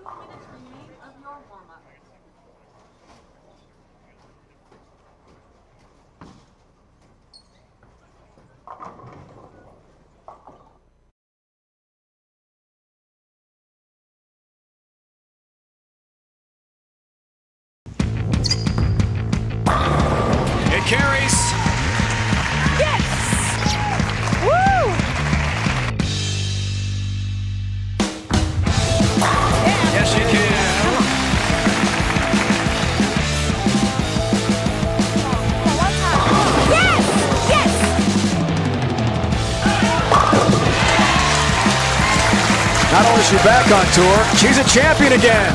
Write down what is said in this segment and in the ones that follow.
minutes remain of your warm-up. It carries. Yes! Woo! Yes, you can. One time. Yes! Yes! Not only is she back on tour, she's a champion again.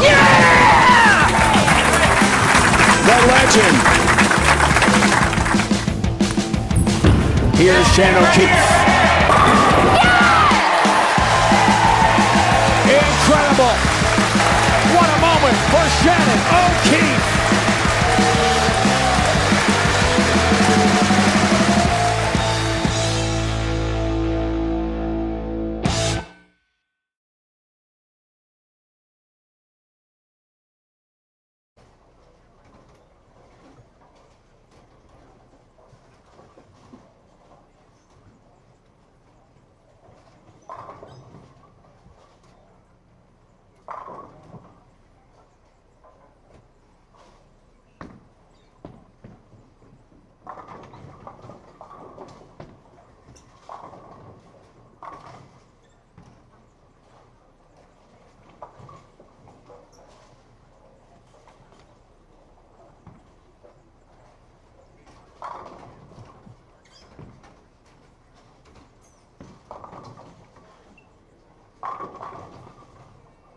Yeah! The legend. Here's Shannon O'Keefe. Incredible. What a moment for Shannon O'Keefe.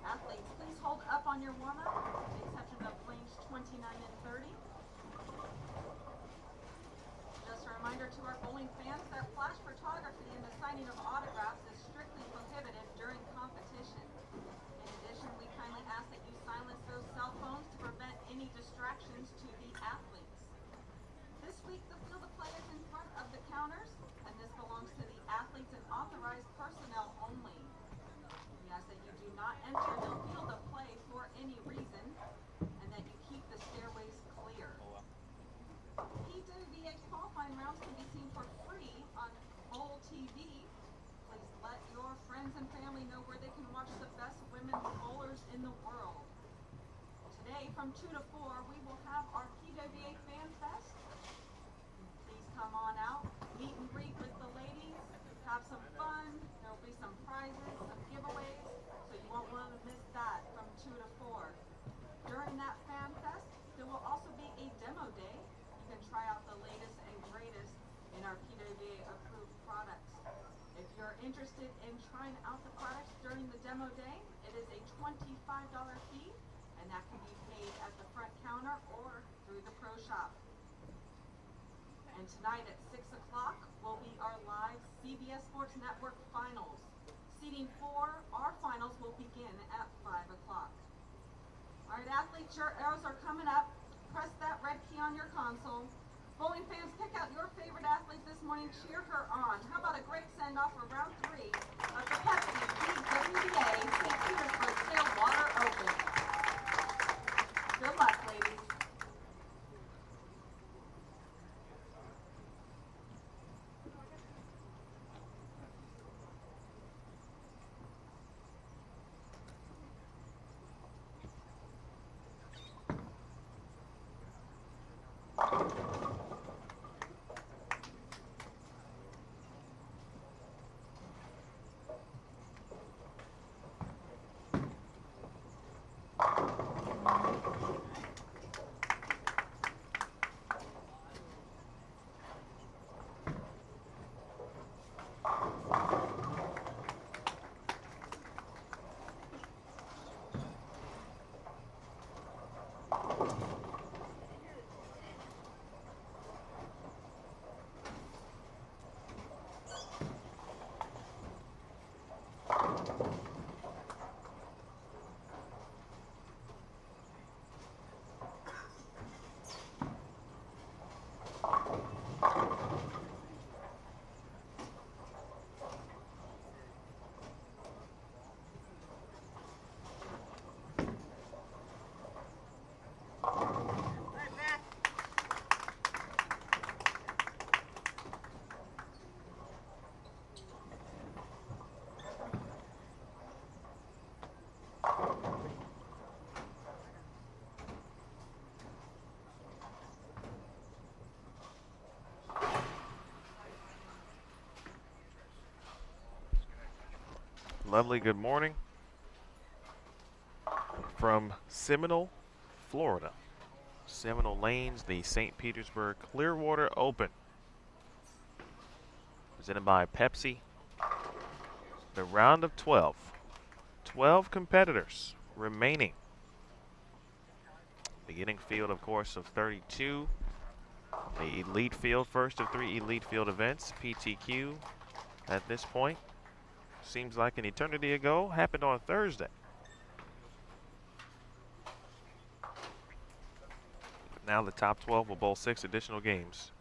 Athletes, please hold up on your warm-up, with the exception of lanes 29 and 30. Just a reminder to our bowling fans that flash photography and the signing of autographs is strictly prohibited during competition. In addition, we kindly ask that you silence those cell phones to prevent any distractions to the athletes. This week, the field of play is in front of the counters, and this belongs to the athletes and authorized personnel only. We ask that you do not enter the field of play for any reason, and that you keep the stairways clear. PWBA qualifying rounds can be seen for free on Bowl TV. Please let your friends and family know where they can watch the best women's bowlers in the world. Today, from 2 to 4, we will have our PWBA Fan Fest. Please come on out, meet and greet with the ladies, have some fun. There will be some prizes, some giveaways, so you won't want to miss that from 2 to 4. During that Fan Fest, there will also be a demo day. You can try out the latest and greatest in our PWBA approved products. If you're interested in trying out the products during the demo day, it is a $25 fee, and that can be paid at the front counter or through the pro shop. And tonight at 6 o'clock will be our live CBS Sports Network finals. Seating for our finals will begin at 5 o'clock. All right, athletes, your arrows are coming up. Press that red key on your console. Bowling fans, pick out your favorite athlete this morning. Cheer her on. How about a great send-off for round 3 of the Pepsi PWBA St. Petersburg-Clearwater Open. Good luck, ladies. Lovely good morning from Seminole, Florida. Seminole Lanes, the St. Petersburg-Clearwater Open. Presented by Pepsi. The round of 12. 12 competitors remaining. Beginning field, of course, of 32. The elite field, first of 3 elite field events, PTQ, at this point. Seems like an eternity ago, happened on Thursday. Now the top 12 will bowl 6 additional games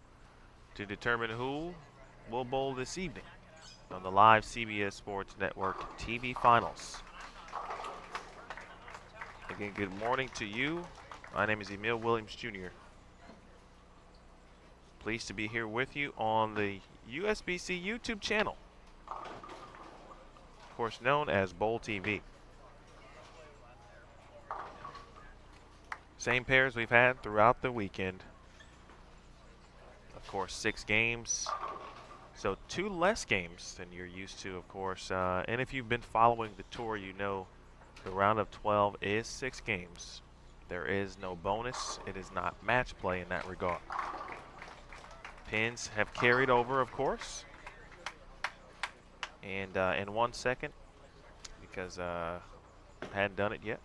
to determine who will bowl this evening on the live CBS Sports Network TV finals. Again, good morning to you. My name is Emil Williams Jr. Pleased to be here with you on the USBC YouTube channel, of course known as Bowl TV. Same pairs we've had throughout the weekend. Of course, 6 games. So 2 less games than you're used to, of course. And if you've been following the tour, you know the round of 12 is 6 games. There is no bonus. It is not match play in that regard. Pins have carried over, of course. And in 1 second, because I hadn't done it yet,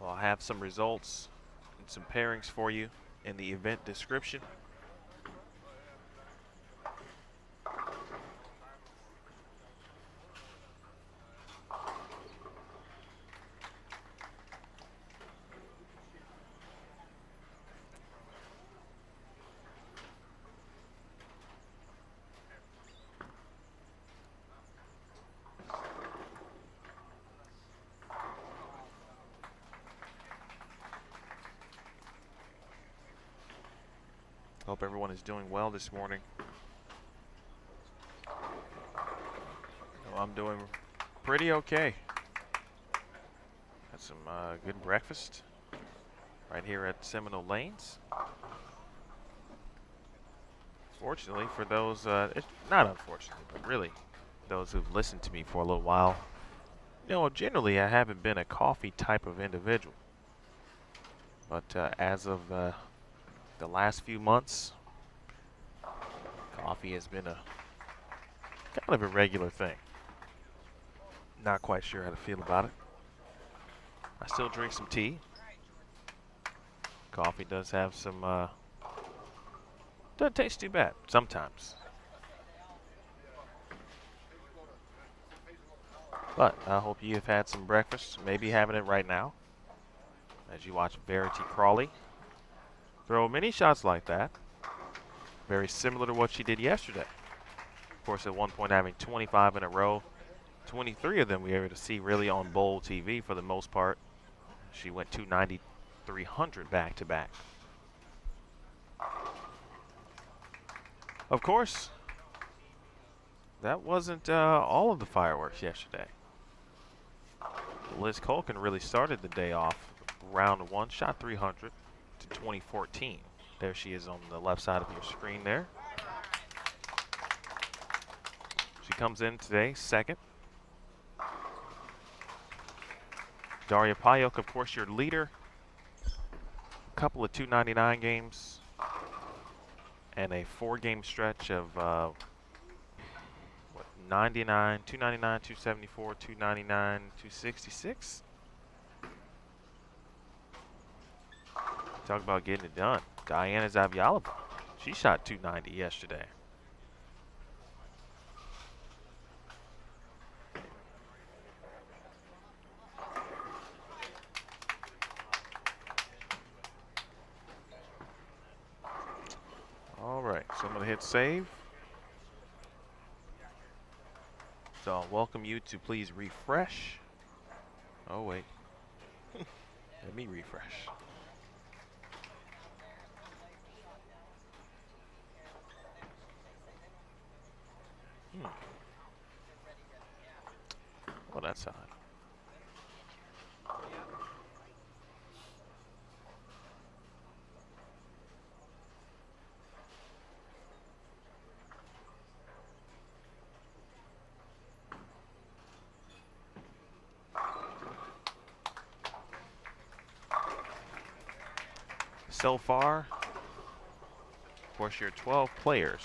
I'll have some results and some pairings for you in the event description. Hope everyone is doing well this morning. Well, I'm doing pretty okay. Had some good breakfast right here at Seminole Lanes. Fortunately for those, not unfortunately, but really those who've listened to me for a little while, you know, generally I haven't been a coffee type of individual. But as of the last few months, coffee has been a kind of a regular thing. Not quite sure how to feel about it. I still drink some tea. Coffee does have some, doesn't taste too bad sometimes. But I hope you have had some breakfast, maybe having it right now, as you watch Verity Crawley throw many shots like that. Very similar to what she did yesterday. Of course, at one point having 25 in a row. 23 of them we were able to see really on Bowl TV for the most part. She went 290, 300 back to back. Of course, that wasn't all of the fireworks yesterday. Liz Colkin really started the day off. Round 1, shot 300 to 2014. There she is on the left side of your screen there. She comes in today second. Daria Payok, of course, your leader. A couple of 299 games and a 4-game stretch of 99, 299, 274, 299, 266. Talk about getting it done. Diana Zavjalova, she shot 290 yesterday. All right, so I'm going to hit save. So I'll welcome you to please refresh. Oh, wait. Let me refresh. Well, that's odd. So far, of course, your 12 players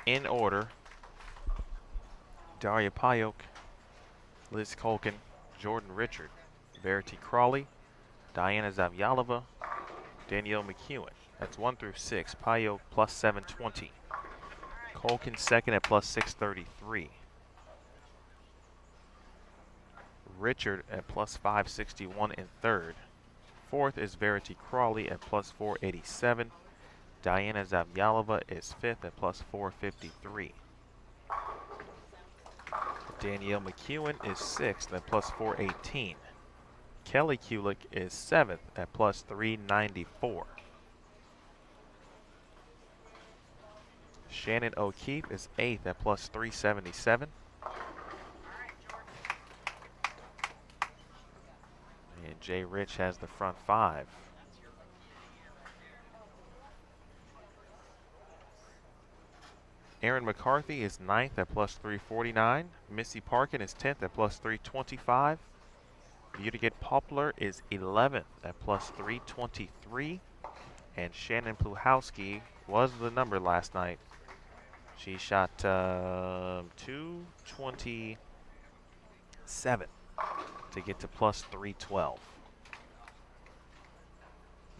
in order: Daria Payok, Liz Kolkin, Jordan Richard, Verity Crawley, Diana Zavyalova, Danielle McEwen. That's 1 through 6. Payok plus 720. Kolkin second at plus 633. Richard at plus 561 in third. Fourth is Verity Crawley at plus 487. Diana Zavyalova is fifth at plus 453. Danielle McEwen is sixth at plus 418. Kelly Kulik is seventh at plus 394. Shannon O'Keefe is eighth at plus 377. And Jay Rich has the front five. Erin McCarthy is 9th at plus 349. Missy Parkton is 10th at plus 325. Beautigate Poplar is 11th at plus 323. And Shannon Pluhowski was the number last night. She shot 227 to get to plus 312.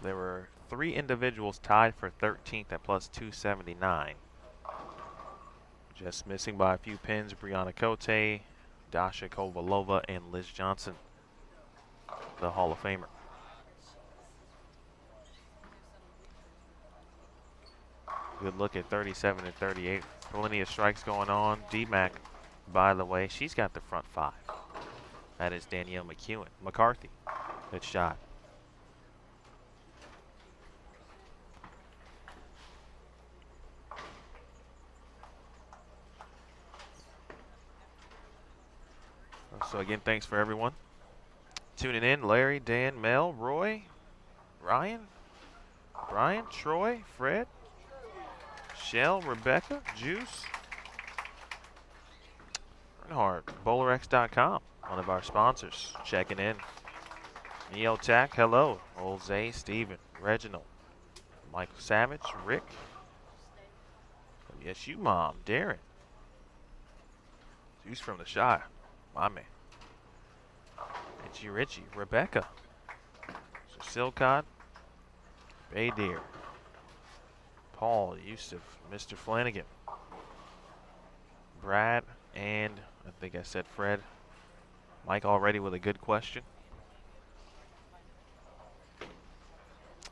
There were 3 individuals tied for 13th at plus 279. Just missing by a few pins: Brianna Cote, Dasha Kovalova, and Liz Johnson, the Hall of Famer. Good look at 37 and 38. Plenty of strikes going on. D-Mac, by the way, she's got the front five. That is Danielle McCarthy. Good shot. So again, thanks for everyone tuning in. Larry, Dan, Mel, Roy, Ryan, Brian, Troy, Fred, Shell, Rebecca, Juice, Earnhardt, BowlerX.com, one of our sponsors, checking in. Neotac, hello. Old Zay, Steven, Reginald, Michael Savage, Rick. Yes, you, Mom, Darren. Juice from the Shire, my man. Richie, Rebecca, Silcott, Bay Deer, Paul, Yusuf, Mr. Flanagan, Brad, and I think I said Fred. Mike already with a good question.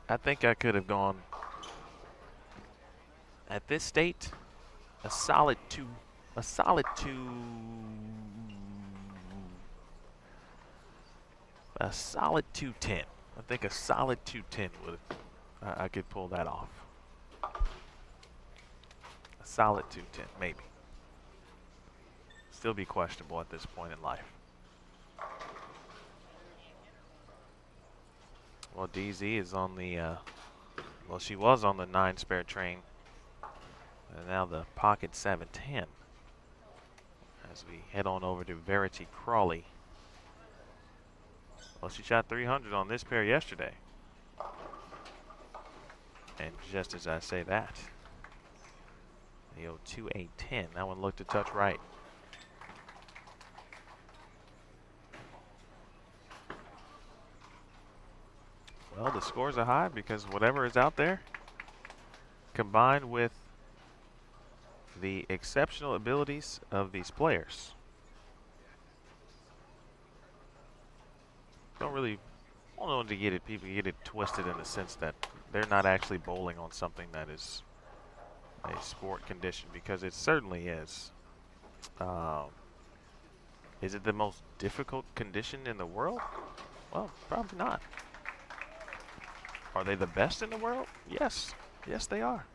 I think I could have gone, at this state, a solid two. A solid 210. I think a solid 210 would. I could pull that off. A solid 210, maybe. Still be questionable at this point in life. Well, DZ is on the. Well, she was on the 9 spare train, and now the pocket 710. As we head on over to Verity Crawley. Well, she shot 300 on this pair yesterday. And just as I say that, the 0-2-8-10. That one looked a touch right. Well, the scores are high because whatever is out there, combined with the exceptional abilities of these players, don't really want to get it. People get it twisted in the sense that they're not actually bowling on something that is a sport condition, because it certainly is. Is it the most difficult condition in the world? Well, probably not. Are they the best in the world? Yes. Yes, they are.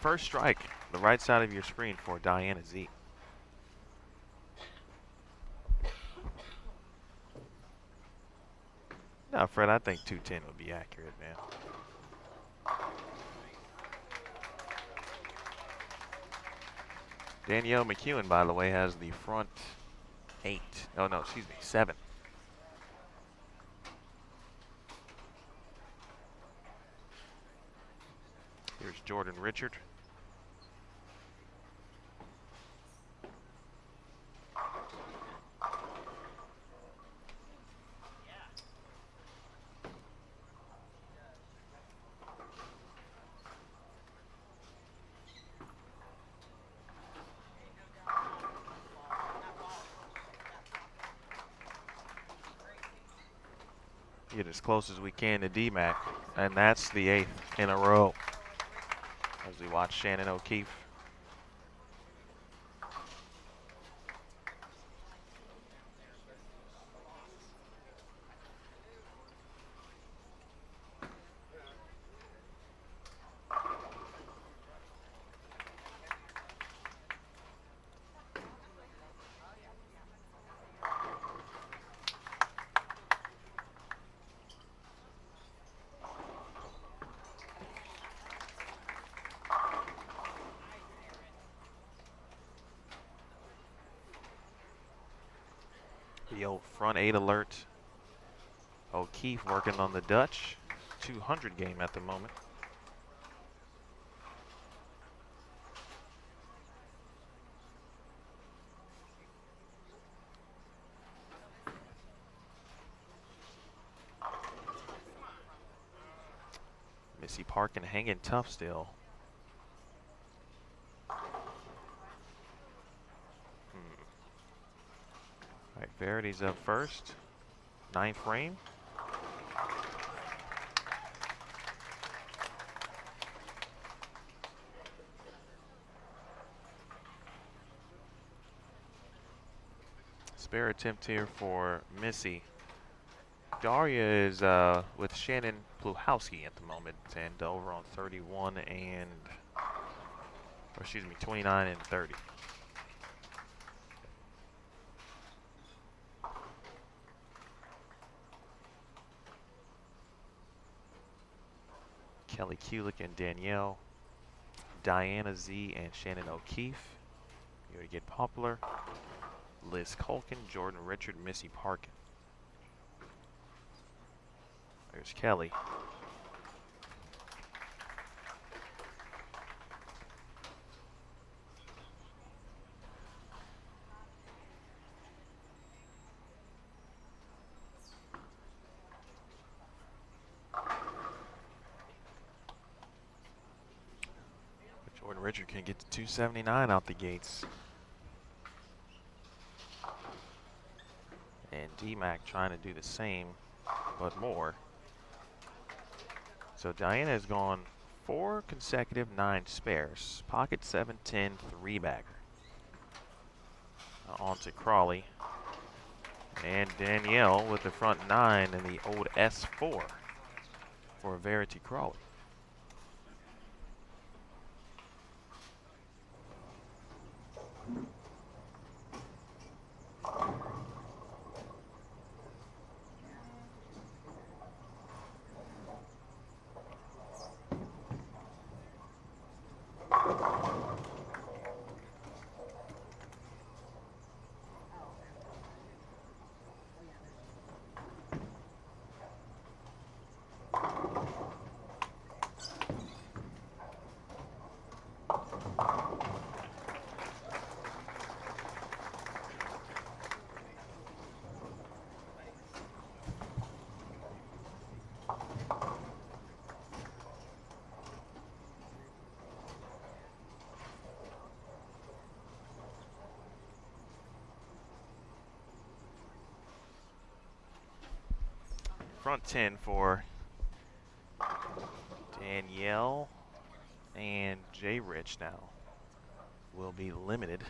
First strike, the right side of your screen for Diana Z. No, Fred, I think 210 would be accurate, man. Danielle McEwen, by the way, has the front 8. Oh, no, excuse me, 7. Here's Jordan Richard. Get as close as we can to DMAC, and that's the 8th in a row as we watch Shannon O'Keefe. The old front 8 alert. O'Keefe working on the Dutch 200 game at the moment. Missy Parkton hanging tough still. All right, Verity's up first. 9th frame. Spare attempt here for Missy. Daria is with Shannon Pluhowski at the moment, and over on 31 and, or excuse me, 29 and 30. Kelly Kulik and Danielle, Diana Z and Shannon O'Keefe, you already get Poplar, Liz Culkin, Jordan Richard, Missy Parkton. There's Kelly. Jordan Richard can get to 279 out the gates. And DMAC trying to do the same, but more. So Diana has gone 4 consecutive 9 spares. Pocket 7, 10, 3-bagger. On to Crawley. And Danielle with the front 9 and the old S4 for Verity Crawley. Front 10 for Danielle and Jay Rich now will be limited,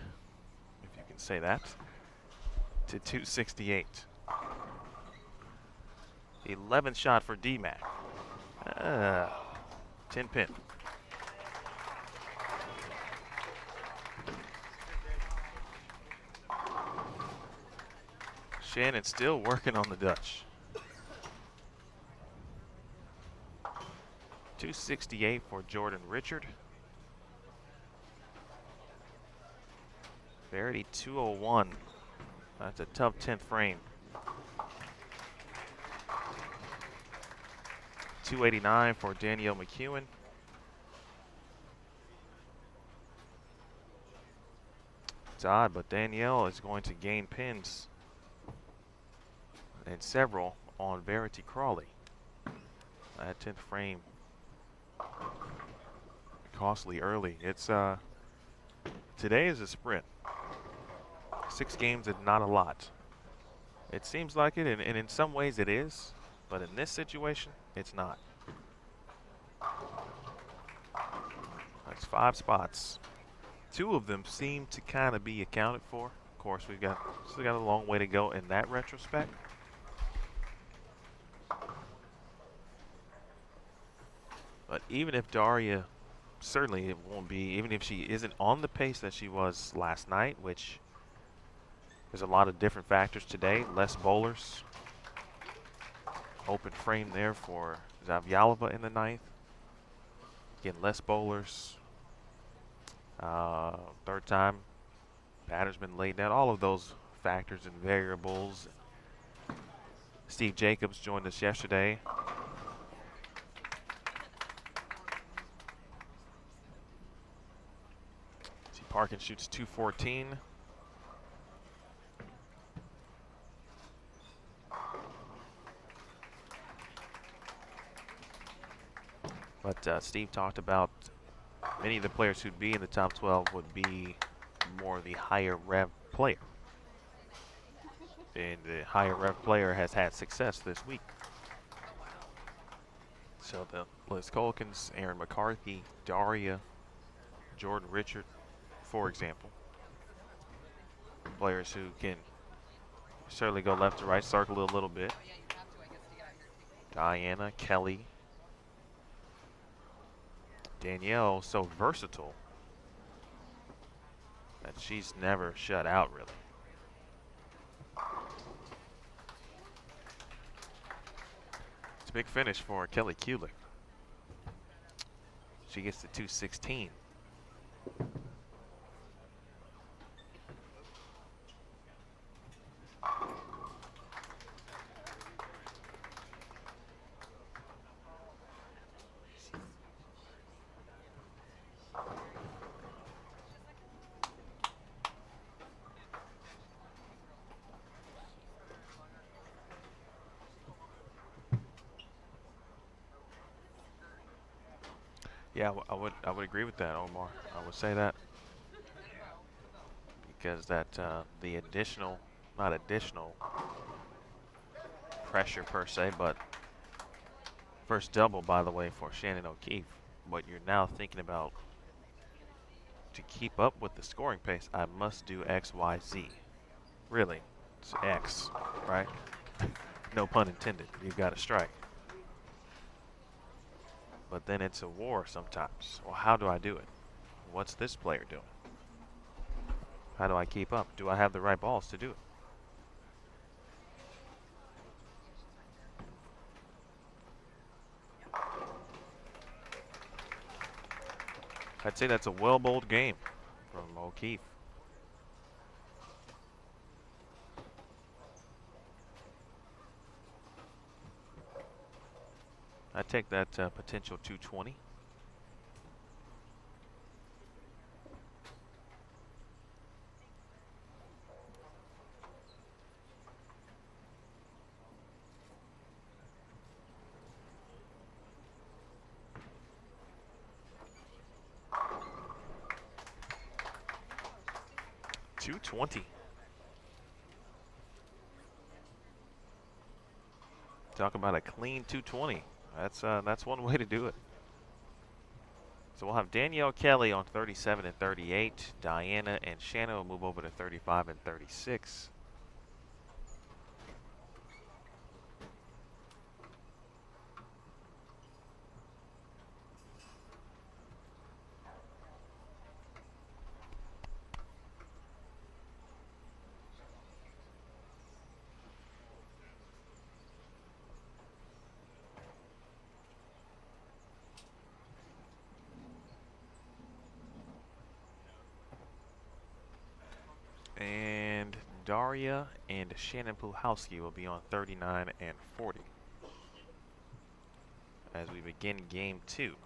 if you can say that, to 268. 11th shot for DMAC. 10 pin. Shannon still working on the Dutch. 268 for Jordan Richard. Verity 201. That's a tough 10th frame. 289 for Danielle McEwen. It's odd, but Danielle is going to gain pins and several on Verity Crawley. That 10th frame costly early. It's today is a sprint. 6 games is not a lot. It seems like it, and in some ways it is, but in this situation, it's not. That's 5 spots. 2 of them seem to kind of be accounted for. Of course, we've still got a long way to go in that retrospect. But even if Daria, certainly it won't be, even if she isn't on the pace that she was last night, which there's a lot of different factors today. Less bowlers. Open frame there for Zavyalova in the 9th. Again, less bowlers. Third time, batter's been laid down. All of those factors and variables. Steve Jacobs joined us yesterday. Missy Parkton shoots 214. But Steve talked about many of the players who'd be in the top 12 would be more the higher rev player. And the higher rev player has had success this week. So the Liz Colkins, Erin McCarthy, Daria, Jordan Richard, for example. Players who can certainly go left to right, circle it a little bit. Diana, Kelly, Danielle, so versatile that she's never shut out, really. It's a big finish for Kelly Kulick. She gets to 216. Yeah, I would agree with that, Omar. I would say that because that the additional, not additional pressure per se, but first double, by the way, for Shannon O'Keefe. But you're now thinking about, to keep up with the scoring pace, I must do X, Y, Z. Really, it's X, right? No pun intended. You've got to strike. But then it's a war sometimes. Well, how do I do it? What's this player doing? How do I keep up? Do I have the right balls to do it? I'd say that's a well-bowled game from O'Keefe. I take that potential 220. .220. Talk about a clean 220. That's one way to do it. So we'll have Danielle Kelly on 37 and 38. Diana and Shannon will move over to 35 and 36. Daria and Shannon Puhalski will be on 39 and 40 as we begin game 2.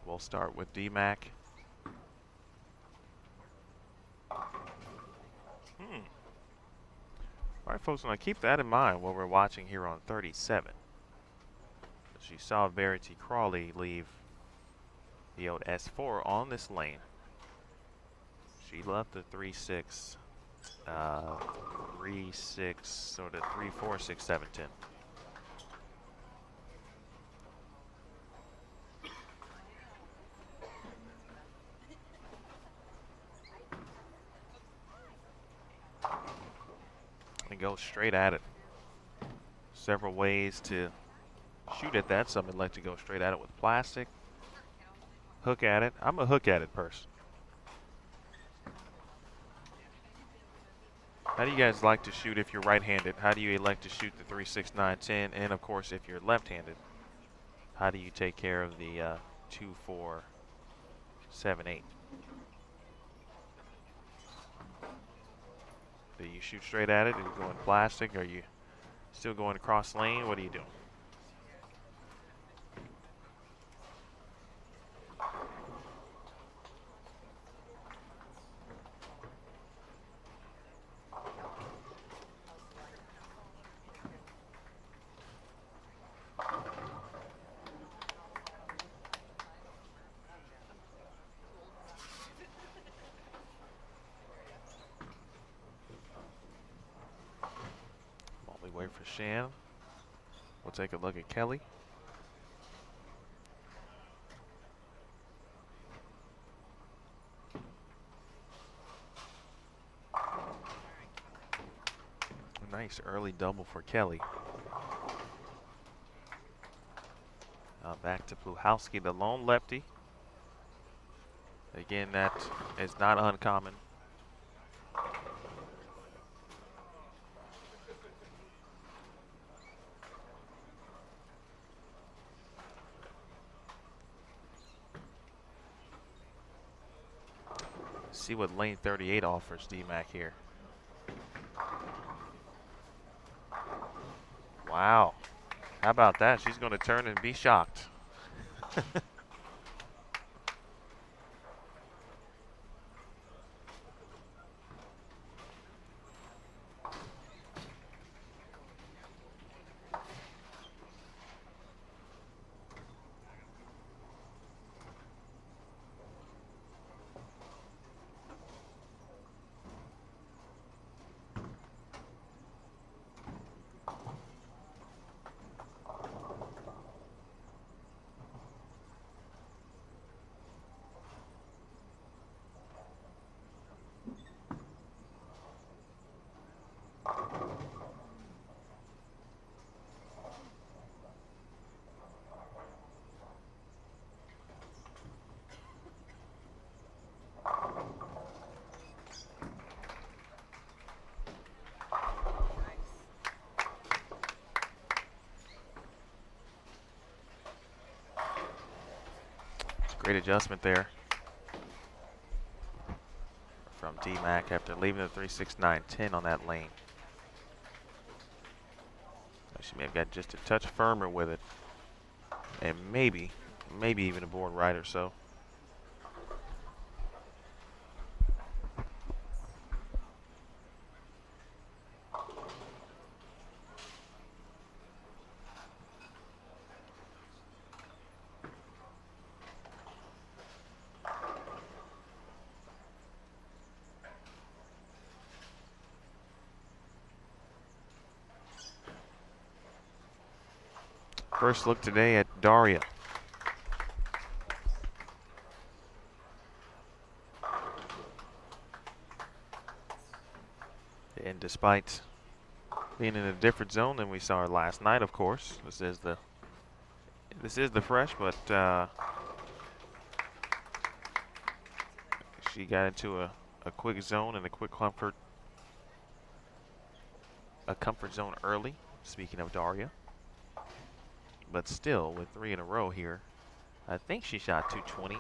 We'll start with D-Mac. All right, folks, now keep that in mind while we're watching here on 37. As you saw Verity Crawley leave the old S4 on this lane. She left the 3-6, 3-6, sort of 3-4, 6, 7, 10. And go straight at it. Several ways to shoot at that. Some would like to go straight at it with plastic. Hook at it. I'm a hook at it person. How do you guys like to shoot if you're right-handed? How do you elect to shoot the 3, 6, 9, 10? And of course, if you're left-handed, how do you take care of the 2, 4, 7, 8? Do you shoot straight at it? Are you going plastic? Are you still going across lane? What are you doing? Wait for Shan. We'll take a look at Kelly. A nice early double for Kelly. Back to Puhalski, the lone lefty. Again, that is not uncommon. See what lane 38 offers D-Mac here. Wow. How about that? She's going to turn and be shocked. Great adjustment there from D-Mac after leaving the 3, 6, 9, 10 on that lane. She may have got just a touch firmer with it, and maybe even a board right or so. First look today at Daria. And despite being in a different zone than we saw her last night, of course, this is the fresh, but she got into a quick zone and a quick comfort a comfort zone early, speaking of Daria. But still, with 3 in a row here, I think she shot 220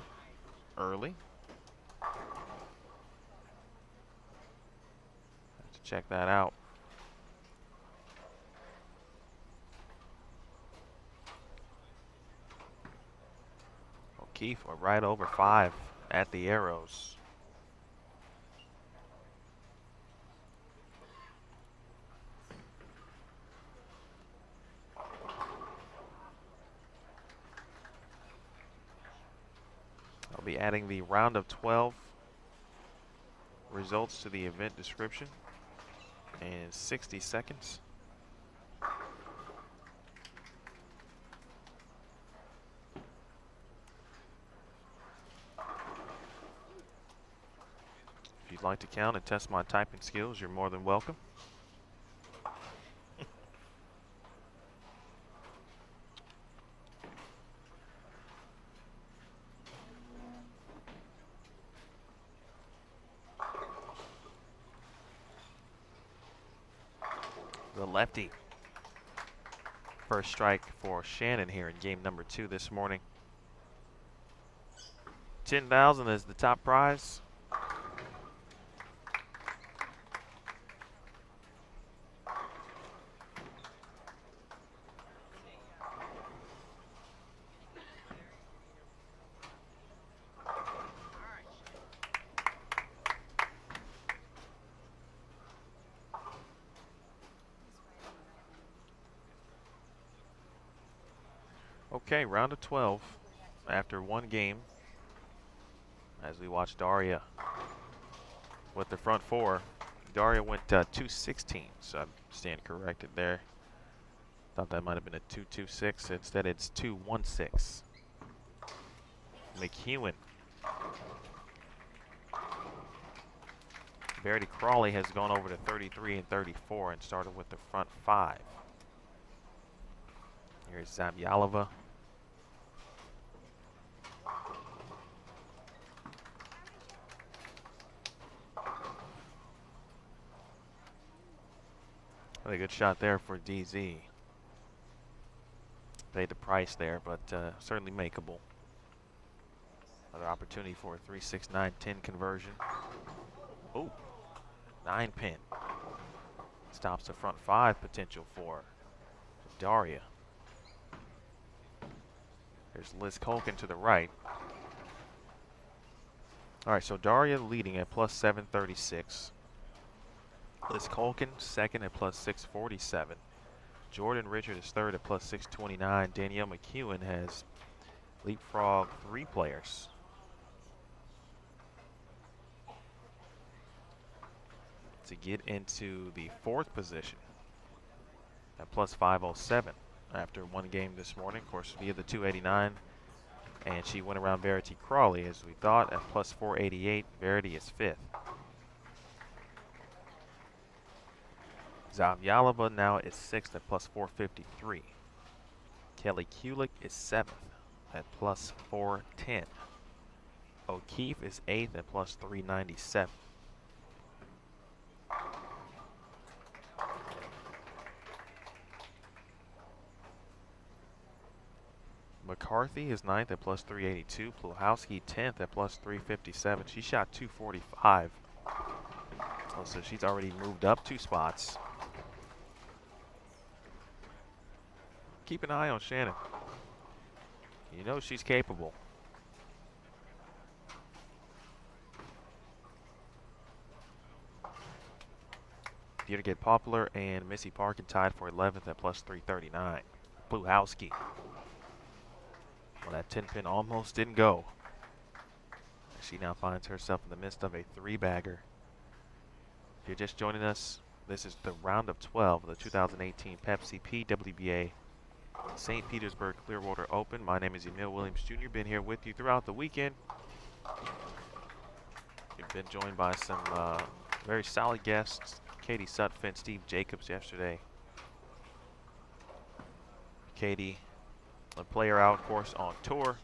early. Have to check that out. O'Keefe right over 5 at the arrows. I'll be adding the round of 12 results to the event description in 60 seconds. If you'd like to count and test my typing skills, you're more than welcome. The lefty. First strike for Shannon here in game number 2 this morning. $10,000 is the top prize. Okay, round of 12 after 1 game as we watch Daria with the front 4. Daria went 216, so I stand corrected there. Thought that might have been a 226. Instead, it's 216. McEwen. Verity Crawley has gone over to 33 and 34 and started with the front 5. Here's Zabyalova. A good shot there for DZ. Paid the price there, but certainly makeable. Another opportunity for a 3-6-9-10 conversion. Oh, 9-pin. Stops the front 5 potential for Daria. There's Liz Colkin to the right. All right, so Daria leading at plus 736. Liz Colkin second at plus 647. Jordan Richard is third at plus 629. Danielle McEwen has leapfrogged 3 players. To get into the 4th position at plus 507 after 1 game this morning, of course, via the 289. And she went around Verity Crawley, as we thought, at plus 488. Verity is 5th. Zabyalova now is 6th at plus 453. Kelly Kulik is 7th at plus 410. O'Keefe is 8th at plus 397. McCarthy is 9th at plus 382. Pluhowski 10th at plus 357. She shot 245. Oh, so she's already moved up 2 spots. Keep an eye on Shannon. You know she's capable. Deirdre Poplar and Missy Parkton tied for 11th at plus 339. Pluhowski. Well, that 10-pin almost didn't go. She now finds herself in the midst of a 3-bagger. If you're just joining us, this is the round of 12 of the 2018 Pepsi PWBA St. Petersburg-Clearwater Open. My name is Emil Williams Jr. Been here with you throughout the weekend. We've been joined by some very solid guests. Katie Sutphin, Steve Jacobs yesterday. Katie, a player out, of course, on tour.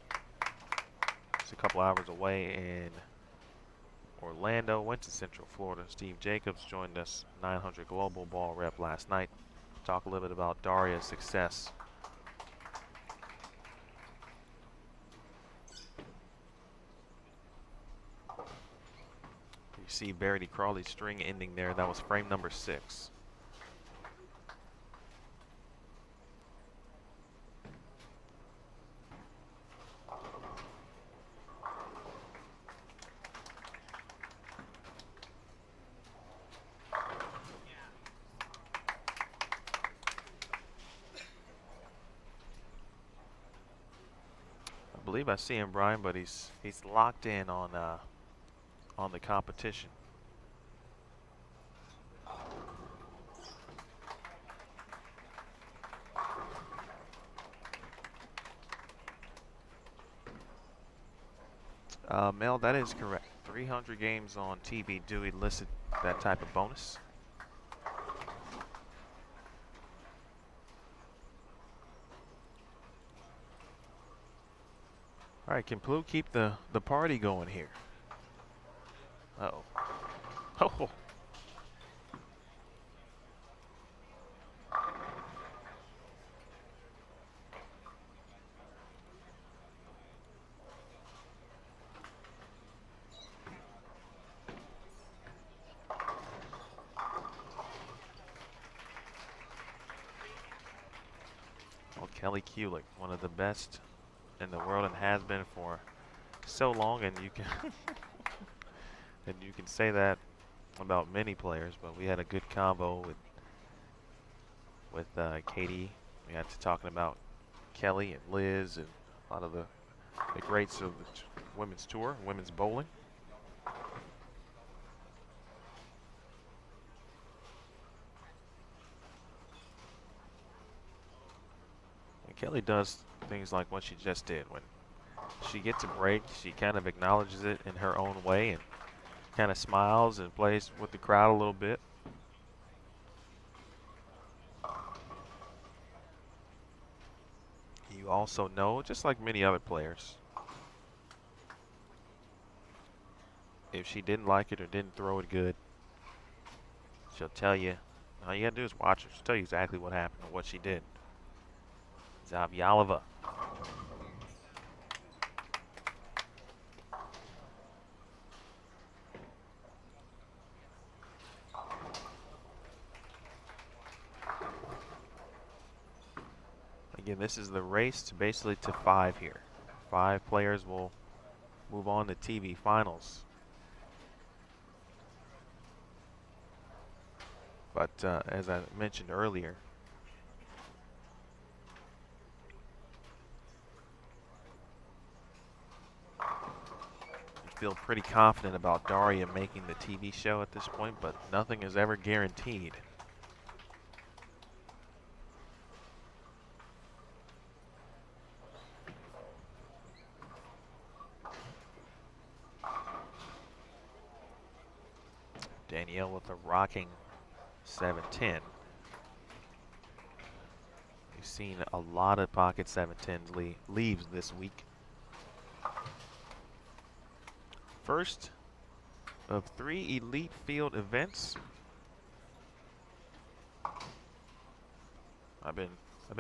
It's a couple hours away in Orlando, went to Central Florida. Steve Jacobs joined us, 900 global ball rep last night. Talk a little bit about Daria's success. You see Verity Crawley's string ending there. That was frame number 6. I believe I see him, Brian, but he's locked in on the competition. Mel, that is correct. 300 games on TV do elicit that type of bonus. All right, can Plu keep the party going here? Uh-oh. Oh. Well, Kelly Kulick, one of the best in the world and has been for so long, and you can and you can say that about many players, but we had a good combo with Katie. We got to talking about Kelly and Liz and a lot of the greats of the women's tour, women's bowling. And Kelly does things like what she just did. When she gets a break, she kind of acknowledges it in her own way and kind of smiles and plays with the crowd a little bit. You also know, just like many other players, if she didn't like it or didn't throw it good, she'll tell you. All you gotta do is watch her. She'll tell you exactly what happened or what she did. Zavyalova. Again, this is the race to basically to 5 here. 5 players will move on to TV finals. But as I mentioned earlier, I feel pretty confident about Daria making the TV show at this point, but nothing is ever guaranteed. Danielle with a rocking 7-10. We've seen a lot of pocket 7-10s leaves this week. First of 3 elite field events. I've been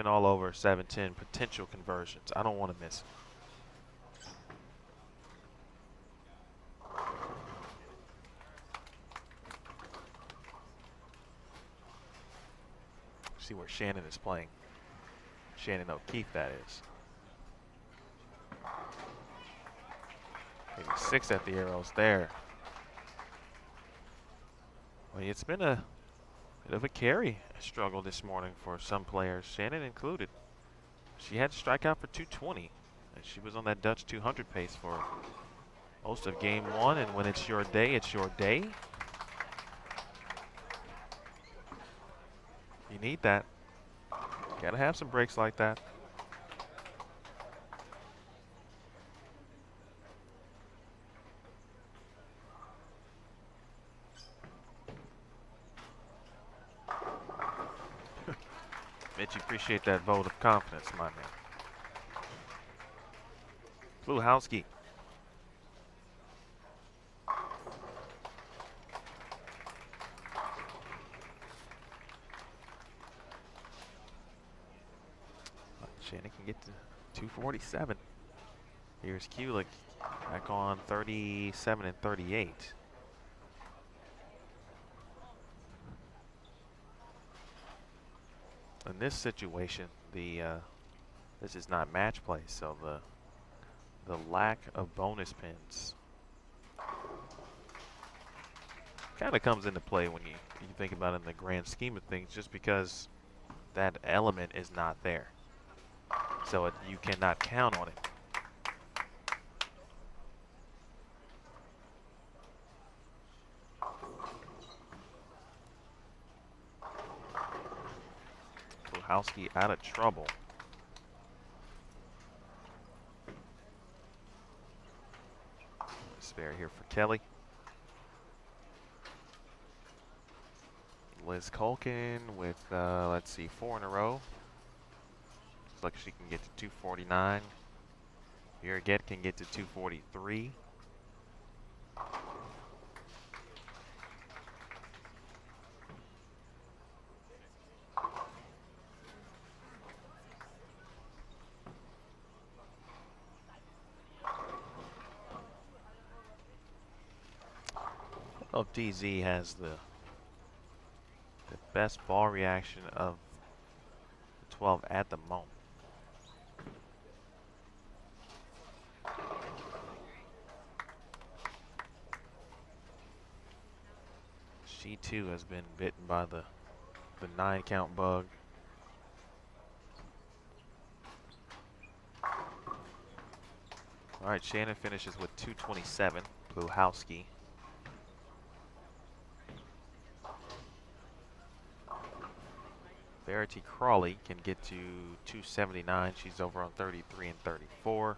all over 7-10 potential conversions. I don't want to miss it. See where Shannon is playing. Shannon O'Keefe, that is. Maybe 6 at the arrows there. Well, it's been a bit of a carry struggle this morning for some players, Shannon included. She had to strike out for 220, and she was on that Dutch 200 pace for most of game 1, and when it's your day, it's your day. You need that. Gotta have some breaks like that. Mitch, you appreciate that vote of confidence, my man. Pluhowski. Shannon can get to 247. Here's Kulik back on 37 and 38. In this situation, this is not match play, so the lack of bonus pins kind of comes into play when you think about it in the grand scheme of things, just because that element is not there. So you cannot count on it. Puchalski out of trouble. Spare here for Kelly. Liz Culkin with, let's see, 4 in a row. Looks like she can get to 249. Birgit can get to 243. Well, DZ has the best ball reaction of the 12 at the moment. She too has been bitten by the 9 count bug. All right, Shannon finishes with 227. Puchalski. Verity Crawley can get to 279. She's over on 33 and 34.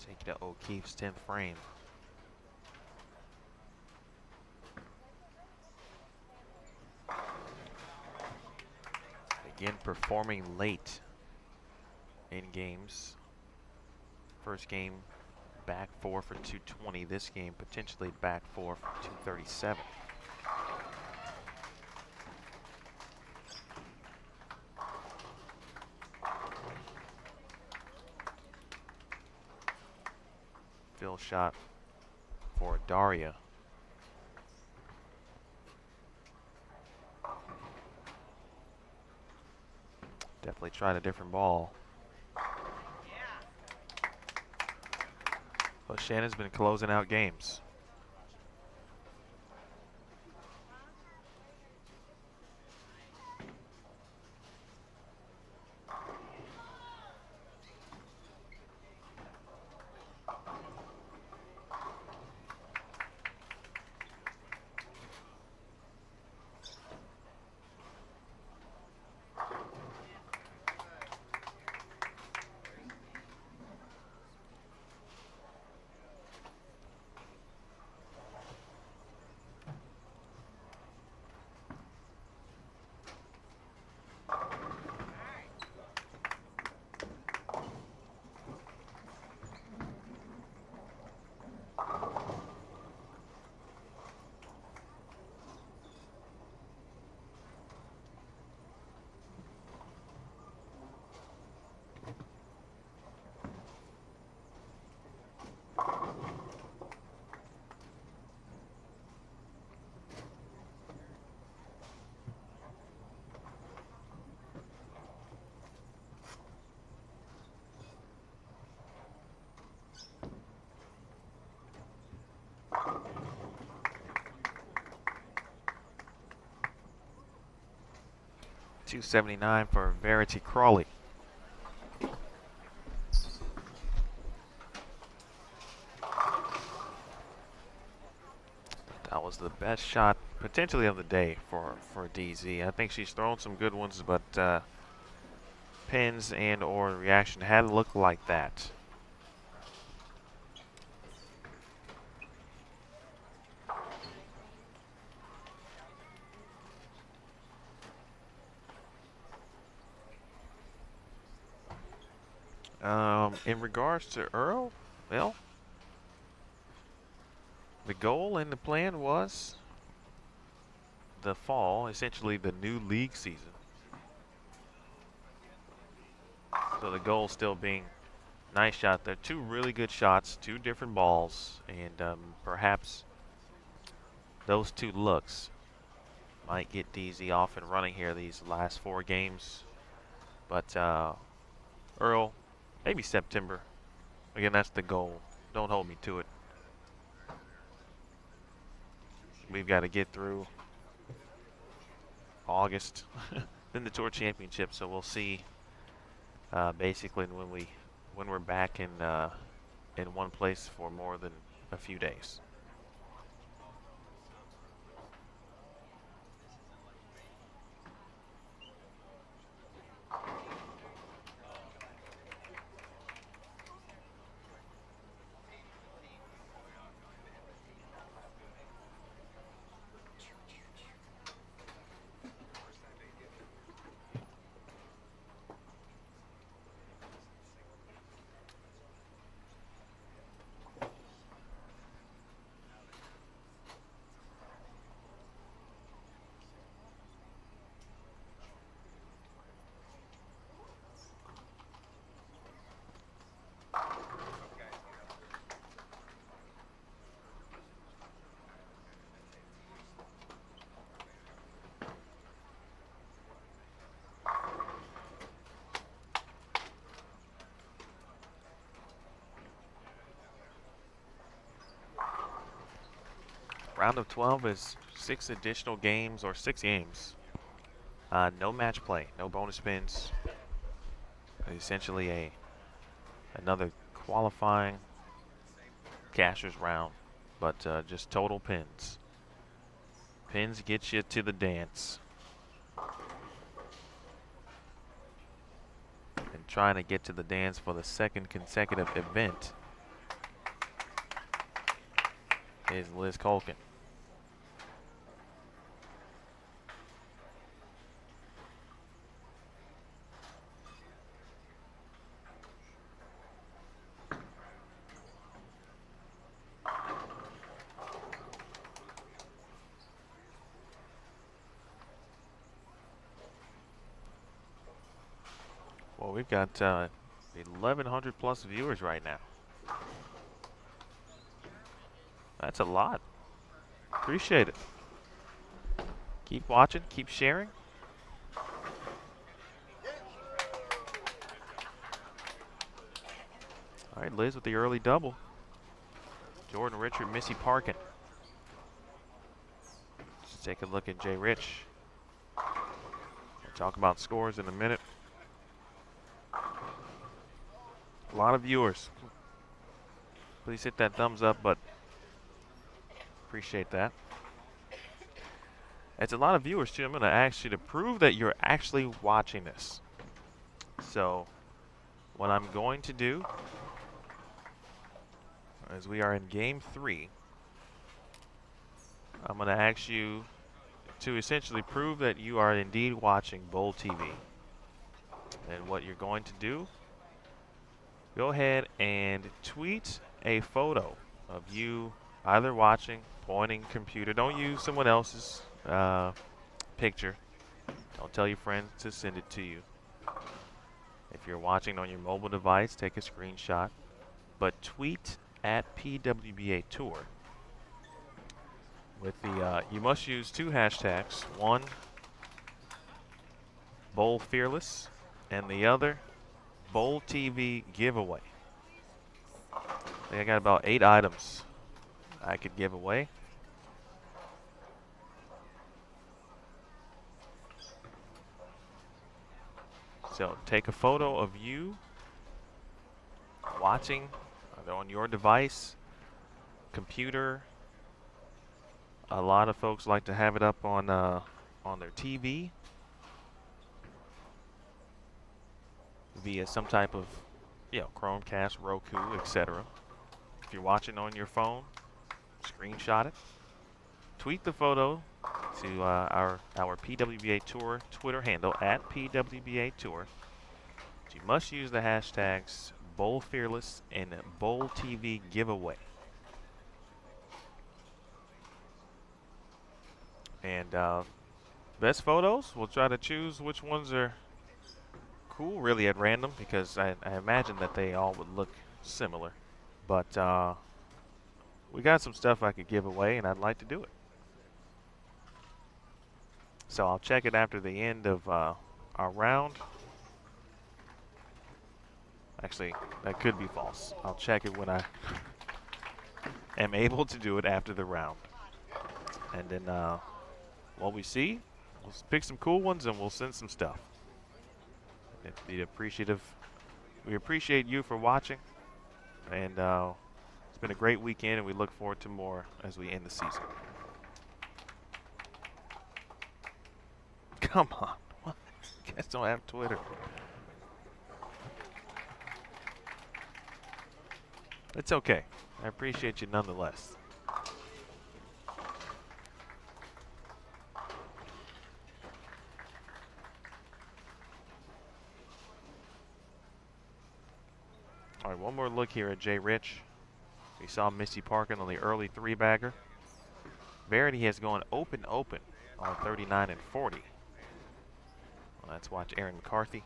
Take it to O'Keefe's 10th frame. Again, performing late in games. First game, back 4 for 220. This game, potentially back 4 for 237. Fill shot for Daria. Definitely tried a different ball. But Shannon's been closing out games. 279 for Verity Crawley. That was the best shot potentially of the day for DZ. I think she's thrown some good ones, but pins and or reaction had looked like that. In regards to Earl, well, the goal and the plan was the fall, essentially the new league season. So the goal still being nice shot there. Two really good shots, two different balls, and perhaps those two looks might get DZ off and running here these last 4 games. But Earl, maybe September. Again, that's the goal. Don't hold me to it. We've got to get through August, then the Tour Championship. So we'll see. Basically, when we're back in one place for more than a few days. Round of 12 is 6 additional games, or 6 games. No match play, no bonus spins. Essentially another qualifying cashers round, but just total pins. Pins get you to the dance. And trying to get to the dance for the second consecutive event is Liz Colkin. Well, we've got 1,100 plus viewers right now. That's a lot. Appreciate it. Keep watching, keep sharing. All right, Liz with the early double. Jordan Richard, Missy Parkton. Let's take a look at Jay Rich. We'll talk about scores in a minute. A lot of viewers. Please hit that thumbs up, but appreciate that. It's a lot of viewers too. I'm going to ask you to prove that you're actually watching this. So what I'm going to do, as we are in game 3, I'm going to ask you to essentially prove that you are indeed watching Bowl TV. And what you're going to do, go ahead and tweet a photo of you either watching, pointing, computer. Don't use someone else's picture. Don't tell your friends to send it to you. If you're watching on your mobile device, take a screenshot. But tweet at PWBA Tour. With the, you must use 2 hashtags. One, Bowl Fearless, and the other, Bowl TV Giveaway. I think I got about 8 items I could give away. So take a photo of you watching either on your device, computer. A lot of folks like to have it up on their TV via some type of, Chromecast, Roku, etc. If you're watching on your phone, screenshot it. Tweet the photo to our PWBA Tour Twitter handle at PWBA Tour. You must use the hashtags BowlFearless and BowlTV giveaway. And best photos, we'll try to choose which ones are cool, really at random, because I imagine that they all would look similar. But we got some stuff I could give away, and I'd like to do it. So I'll check it after the end of our round. Actually, that could be false. I'll check it when I am able to do it after the round. And then what we see, we'll pick some cool ones and we'll send some stuff. It'd be appreciative. We appreciate you for watching. And it's been a great weekend, and we look forward to more as we end the season. Come on. What? You guys don't have Twitter. It's okay. I appreciate you nonetheless. All right, one more look here at Jay Rich. We saw Missy Parkton on the early three-bagger. Verity has gone open on 39 and 40. Well, let's watch Erin McCarthy.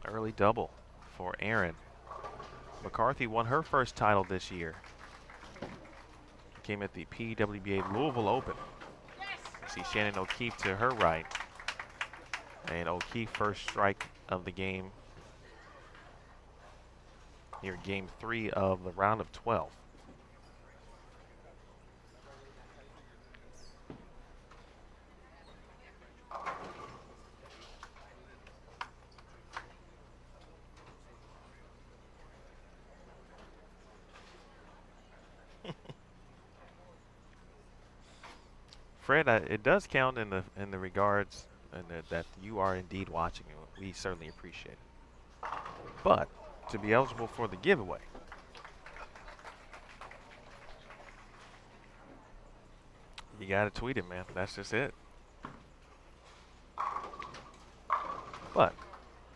Early double for Erin. McCarthy won her first title this year. Came at the PWBA Louisville Open. You see Shannon O'Keefe to her right. And O'Keefe first strike of the game. Here, game 3 of the round of 12. Fred, it does count in the regards and that you are indeed watching. We certainly appreciate it. But to be eligible for the giveaway, you gotta tweet it, man. That's just it. But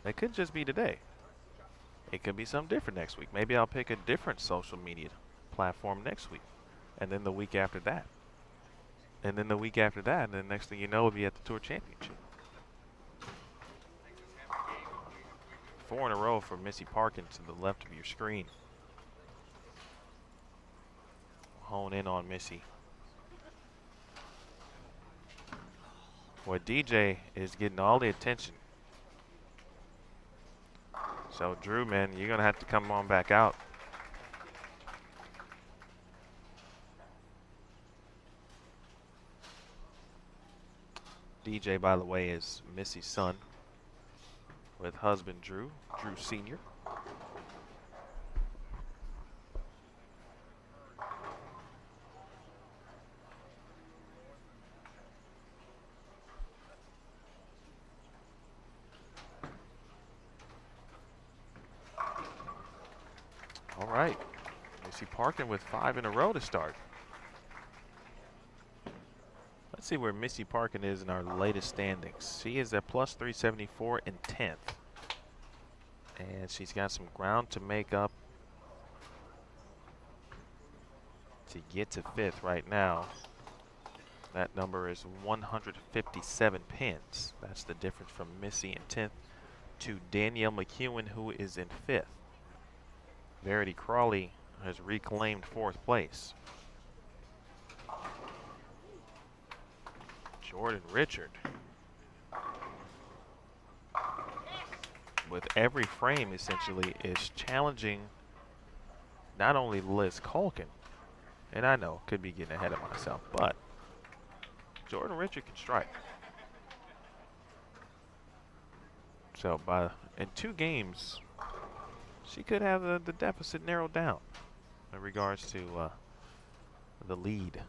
it could just be today. It could be something different next week. Maybe I'll pick a different social media platform next week, and then the week after that. And then the week after that, and then next thing you know, we'll be at the Tour Championship. 4 in a row for Missy Parkton to the left of your screen. Hone in on Missy. Boy, DJ is getting all the attention. So, Drew, man, you're going to have to come on back out. DJ, by the way, is Missy's son with husband Drew Sr. All right, Missy Parkton with 5 in a row to start. Let's see where Missy Parkton is in our latest standings. She is at plus 374 in 10th. And she's got some ground to make up to get to 5th right now. That number is 157 pins. That's the difference from Missy in 10th to Danielle McEwen, who is in 5th. Verity Crawley has reclaimed 4th place. Jordan Richard, with every frame essentially, is challenging not only Liz Colkin, and I know could be getting ahead of myself, but Jordan Richard can strike. So in 2 games, she could have the deficit narrowed down in regards to the lead.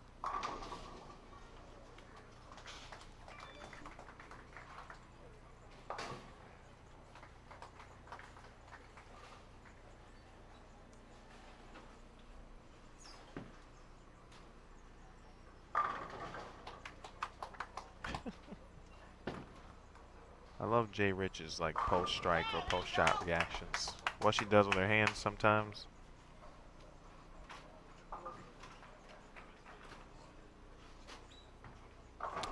I love Jay Rich's like post-strike or post-shot reactions. What she does with her hands sometimes.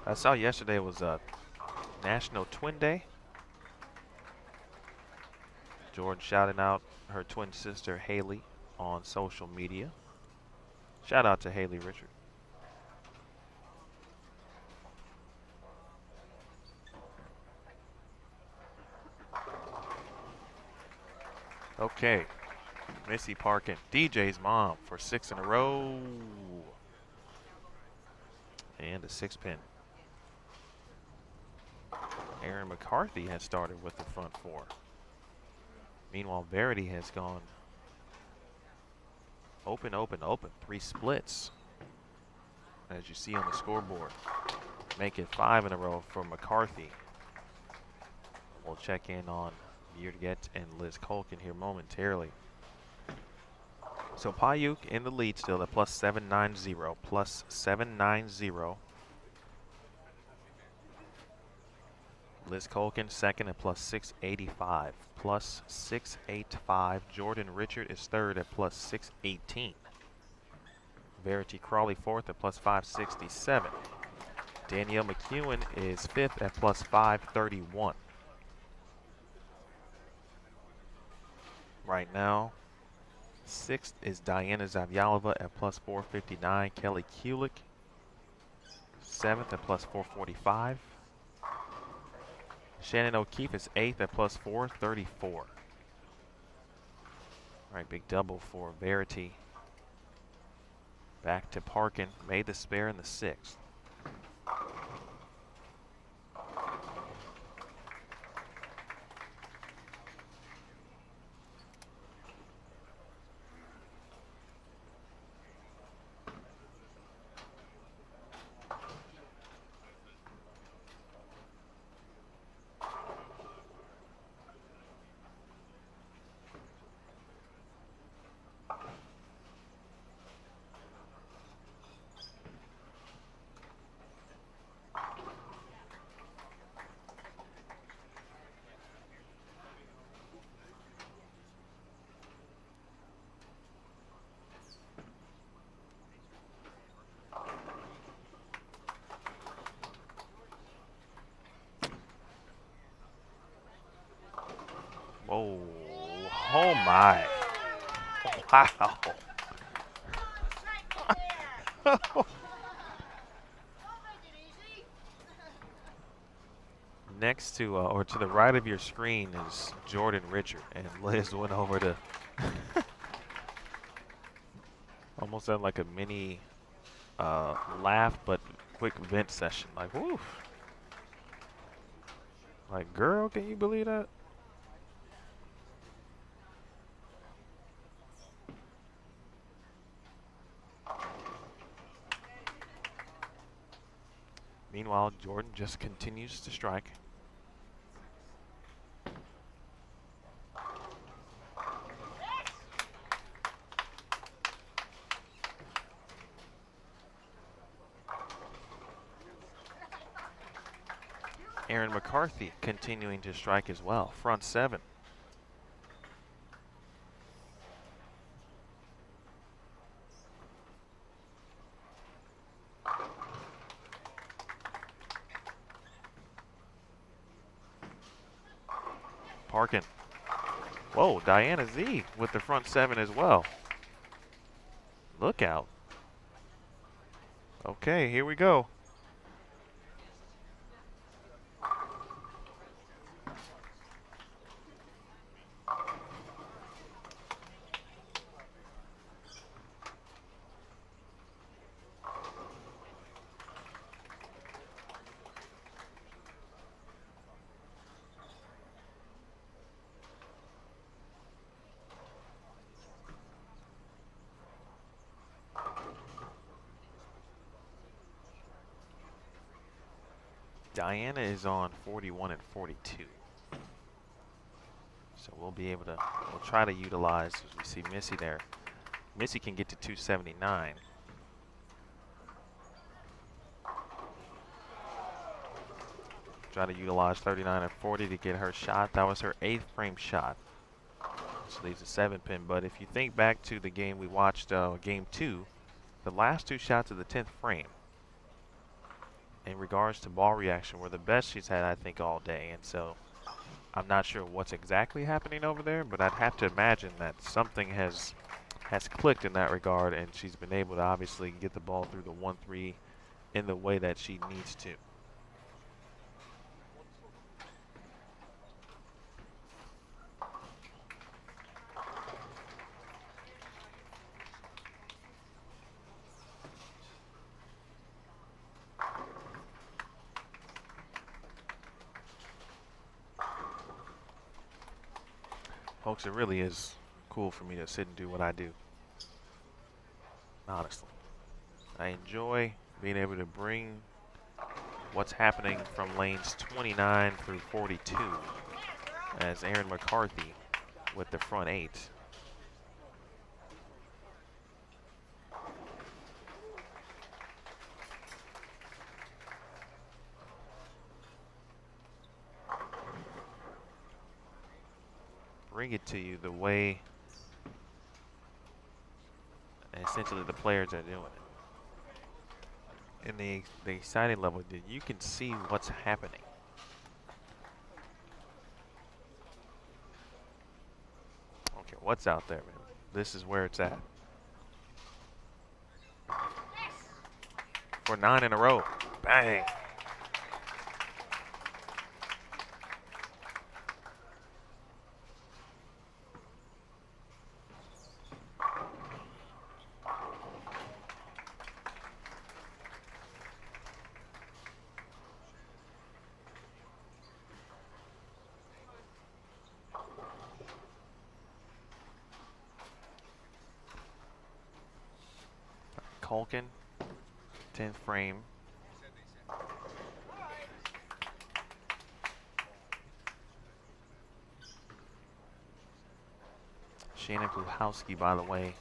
I saw yesterday was National Twin Day. Jordan shouting out her twin sister Haley on social media. Shout out to Haley Richard. Okay, Missy Parkton, DJ's mom for 6 in a row. And a 6-pin. Erin McCarthy has started with the front 4. Meanwhile, Verity has gone open, open, open. 3 splits, as you see on the scoreboard. Make it 5 in a row for McCarthy. We'll check in on Yurget and Liz Colkin here momentarily. So Payuk in the lead still at plus 790. Plus 790. Liz Colkin second at plus 685. Plus 685. Jordan Richard is third at plus 618. Verity Crawley fourth at plus 567. Danielle McEwen is fifth at plus 531. Right now, sixth is Diana Zavyalova at plus 459. Kelly Kulik, seventh at plus 445. Shannon O'Keefe is eighth at plus 434. All right, big double for Verity. Back to Parkin, made the spare in the sixth. Whoa, oh my, wow. Next to, or to the right of your screen is Jordan Richard, and Liz went over to almost had like a mini laugh, but quick vent session. Like, woof. Like, girl, can you believe that? Meanwhile, Jordan just continues to strike. Erin McCarthy continuing to strike as well. Front seven. Parkin. Whoa, Diana Z with the front seven as well. Look out. Okay, here we go. Diana is on 41 and 42. So we'll try to utilize, as we see Missy there. Missy can get to 279. Try to utilize 39 and 40 to get her shot. That was her 8th frame shot. So leaves a 7-pin. But if you think back to the game we watched, game 2, the last 2 shots of the 10th frame, in regards to ball reaction, were the best she's had, I think, all day. And so I'm not sure what's exactly happening over there, but I'd have to imagine that something has clicked in that regard, and she's been able to obviously get the ball through the 1-3 in the way that she needs to. Folks, it really is cool for me to sit and do what I do. Honestly, I enjoy being able to bring what's happening from lanes 29 through 42 as Erin McCarthy with the front 8. Bring it to you the way essentially the players are doing it. In the exciting level, that you can see what's happening. Okay, what's out there, man? This is where it's at. For 9 in a row. Bang. Culkin, 10th frame. Shannon O'Keefe, by the way,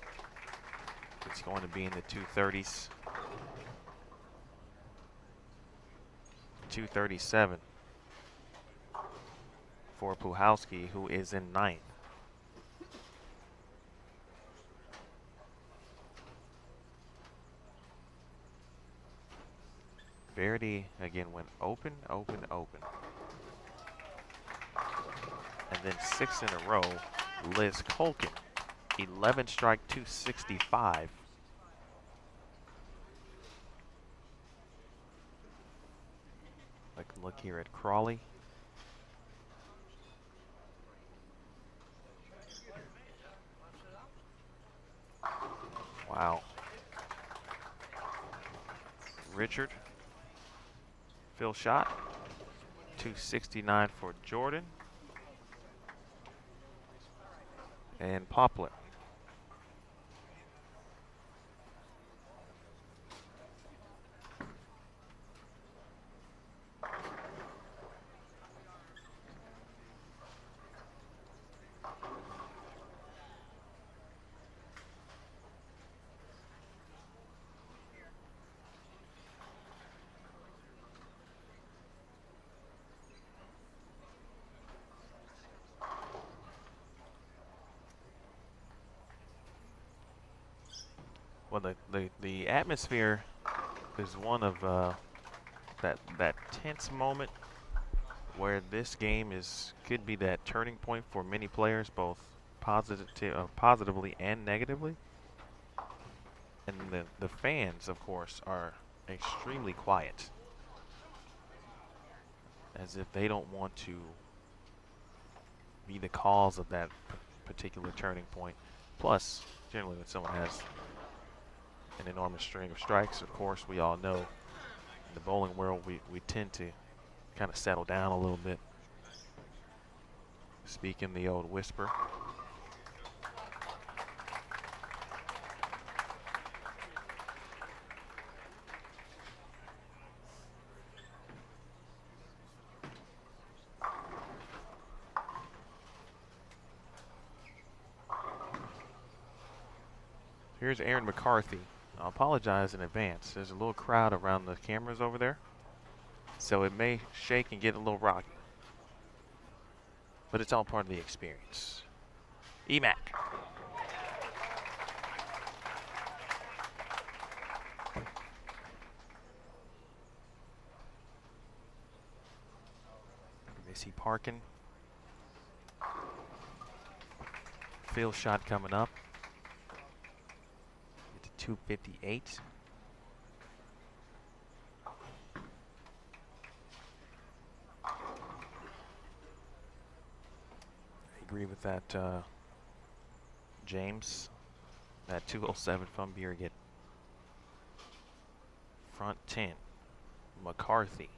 it's going to be in the 230s. 237 for Puhalski, who is in 9th. Verity again went open, open, open. And then 6 in a row, Liz Culkin, 11 strike, 265. Look here at Crawley. Wow. Richard. Phil shot. 269 for Jordan. And Poplar. Well, the atmosphere is one of that tense moment where this game could be that turning point for many players, both positively and negatively. And the fans, of course, are extremely quiet, as if they don't want to be the cause of that particular turning point. Plus, generally when someone has an enormous string of strikes, of course, we all know in the bowling world we tend to kind of settle down a little bit, speak in the old whisper. Here's Erin McCarthy. I apologize in advance. There's a little crowd around the cameras over there, so it may shake and get a little rocky. But it's all part of the experience. EMAC. Missy Parkton. Field shot coming up. It's 258. I agree with that, James. That 207 from Birgit. Front 10. McCarthy.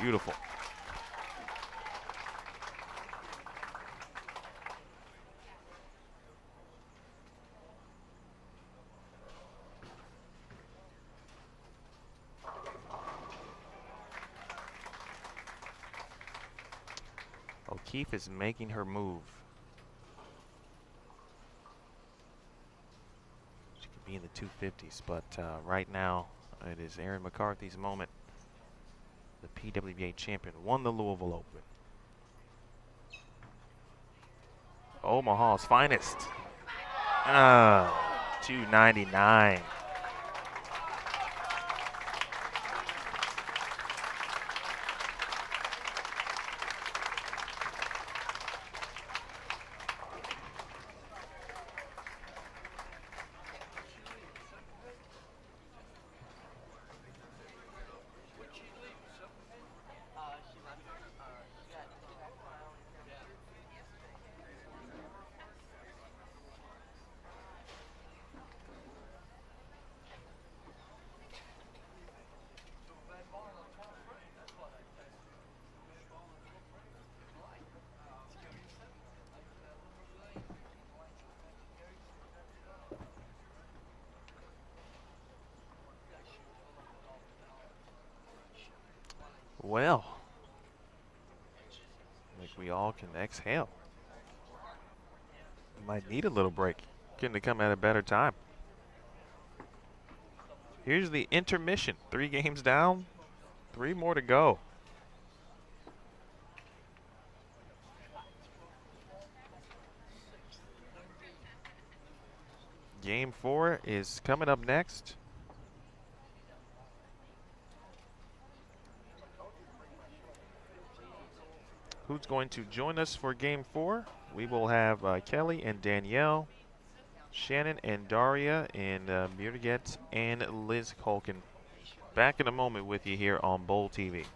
Beautiful. O'Keefe is making her move. She could be in the 250s, but right now it is Erin McCarthy's moment. The PWBA champion won the Louisville Open. Omaha's finest. 299. Well, I think we all can exhale. Might need a little break. Couldn't have come at a better time. Here's the intermission. 3 games down, 3 more to go. Game 4 is coming up next. Who's going to join us for Game 4? We will have Kelly and Danielle, Shannon and Daria, and Birgit and Liz Colkin. Back in a moment with you here on Bowl TV.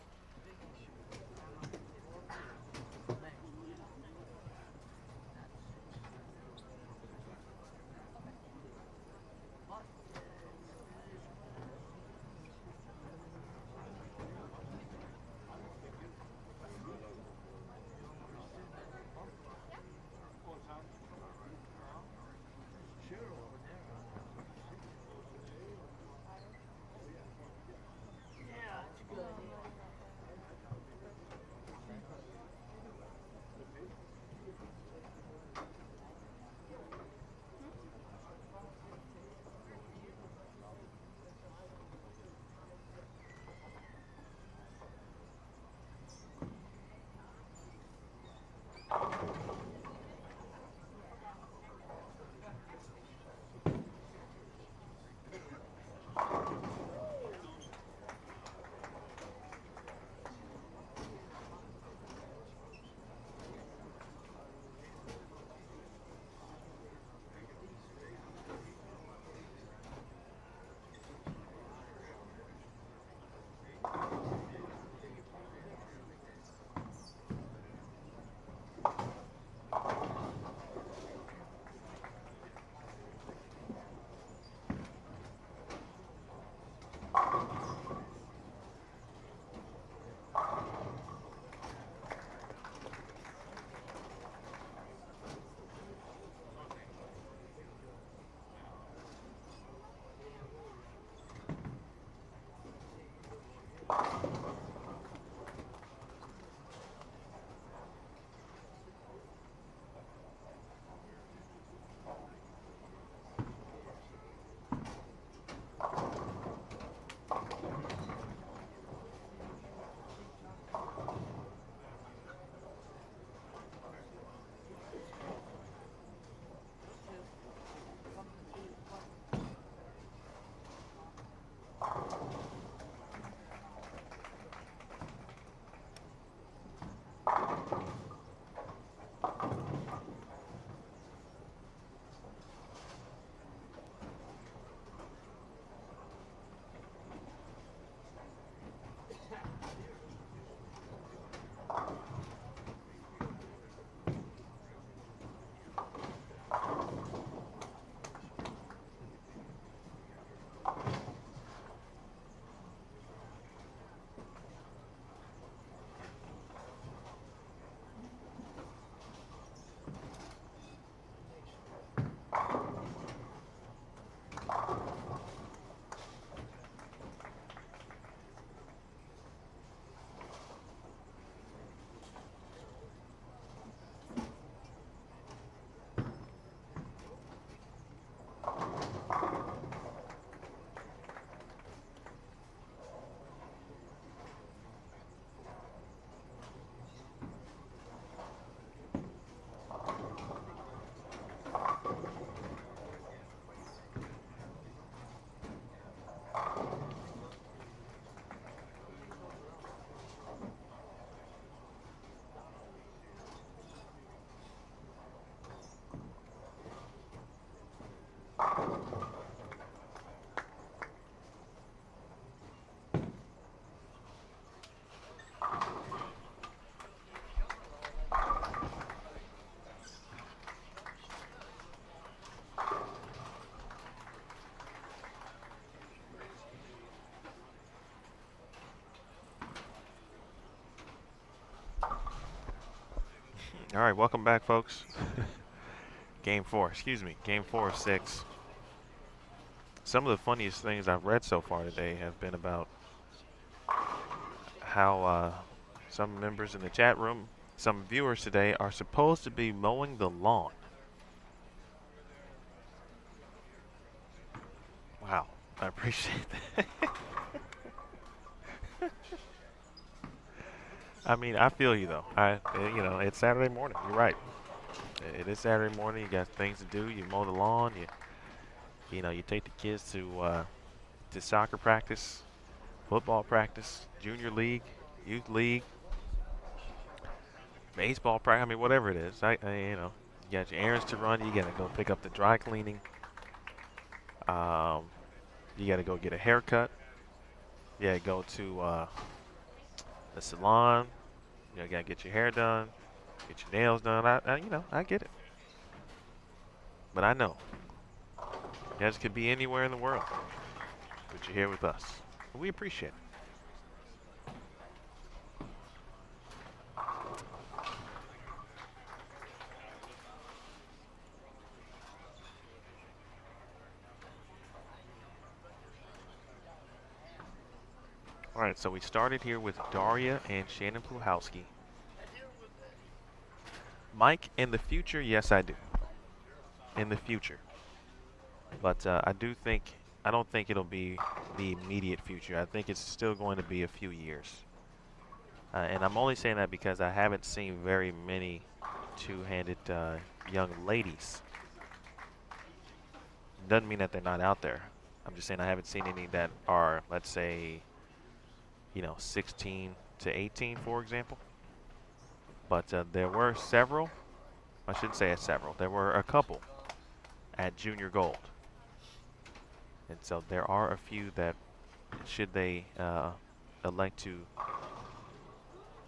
All right, welcome back, folks. Game 4 of 6. Some of the funniest things I've read so far today have been about how some members in the chat room, some viewers today, are supposed to be mowing the lawn. Wow, I appreciate that. I mean, I feel you though. It's Saturday morning. You're right. It is Saturday morning. You got things to do. You mow the lawn. You take the kids to soccer practice, football practice, junior league, youth league, baseball practice. I mean, whatever it is. You got your errands to run. You got to go pick up the dry cleaning. You got to go get a haircut. Yeah, go to the salon. You got to get your hair done, get your nails done. I get it. But I know you guys could be anywhere in the world, but you're here with us. We appreciate it. All right, so we started here with Daria and Shannon Pluhowski. Mike, in the future, yes, I do. In the future. But I don't think it'll be the immediate future. I think it's still going to be a few years. And I'm only saying that because I haven't seen very many two-handed young ladies. Doesn't mean that they're not out there. I'm just saying I haven't seen any that are, let's say, 16 to 18, for example. But there were several. I shouldn't say several. There were a couple at junior gold. And so there are a few that, should they elect to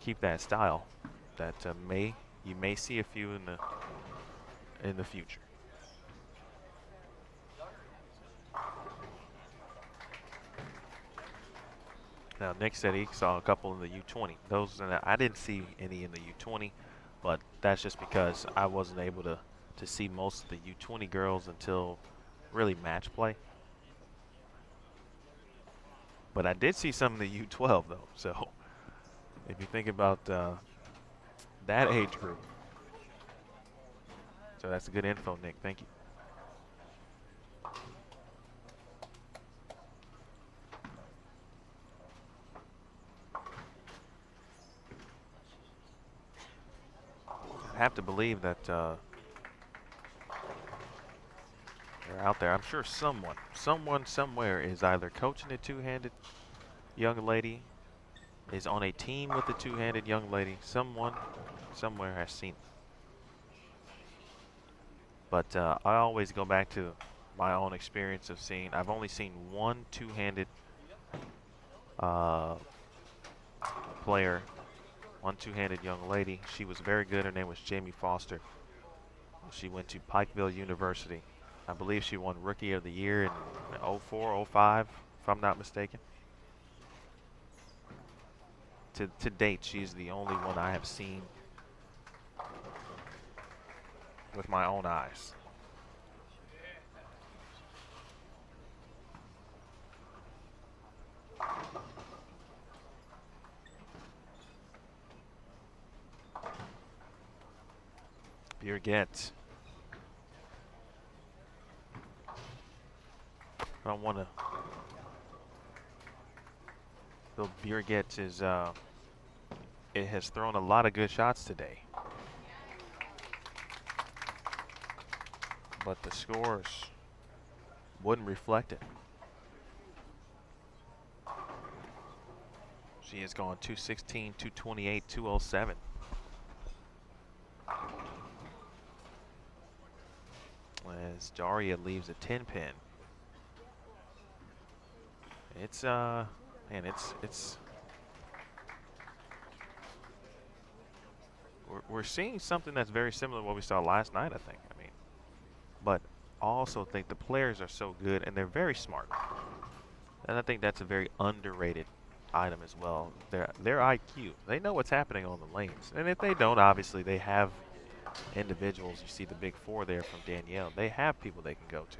keep that style, that you may see a few in the future. Now, Nick said he saw a couple in the U20. I didn't see any in the U20, but that's just because I wasn't able to see most of the U20 girls until really match play. But I did see some in the U12, though. So if you think about that age group. So that's a good info, Nick. Thank you. I have to believe that they're out there. I'm sure someone somewhere is either coaching a two-handed young lady, is on a team with a two-handed young lady. Someone somewhere has seen it. But I always go back to my own experience of seeing. I've only seen one two-handed player. One two-handed young lady. She was very good. Her name was Jamie Foster. She went to Pikeville University. I believe she won Rookie of the Year in 04, 05, if I'm not mistaken. To date, she's the only one I have seen with my own eyes. Bierget. I don't want to. Bill Bierget is. It has thrown a lot of good shots today, but the scores wouldn't reflect it. She has gone 216, 228, 207. As Daria leaves a 10-pin. It's man, it's we're seeing something that's very similar to what we saw last night, I think. I mean, but I also think the players are so good and they're very smart. And I think that's a very underrated item as well. Their IQ. They know what's happening on the lanes. And if they don't, obviously they have individuals. You see the big four there from Danielle. They have people they can go to.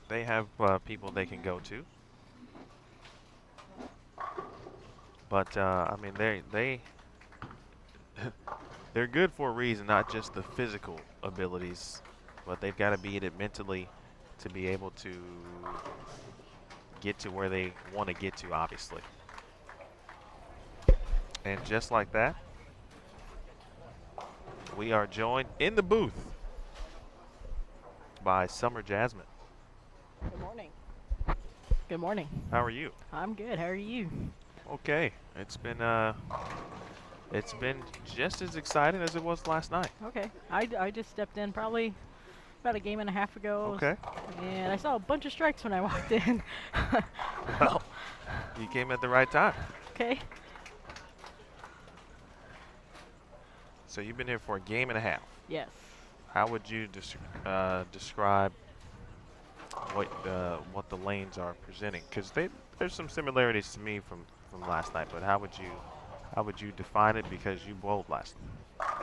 They have people they can go to. But I mean, they're good for a reason, not just the physical abilities, but they've got to be in it mentally to be able to get to where they want to get to, obviously. And just like that, we are joined in the booth by Summer Jasmine. Good morning. Good morning. How are you? I'm good. How are you? Okay. It's been just as exciting as it was last night. Okay. I just stepped in probably about a game and a half ago. Okay. And I saw a bunch of strikes when I walked in. Well, you came at the right time. Okay. So you've been here for a game and a half. Yes. How would you describe what the lanes are presenting? Because there's some similarities to me from last night, but how would you define it, because you bowled last night?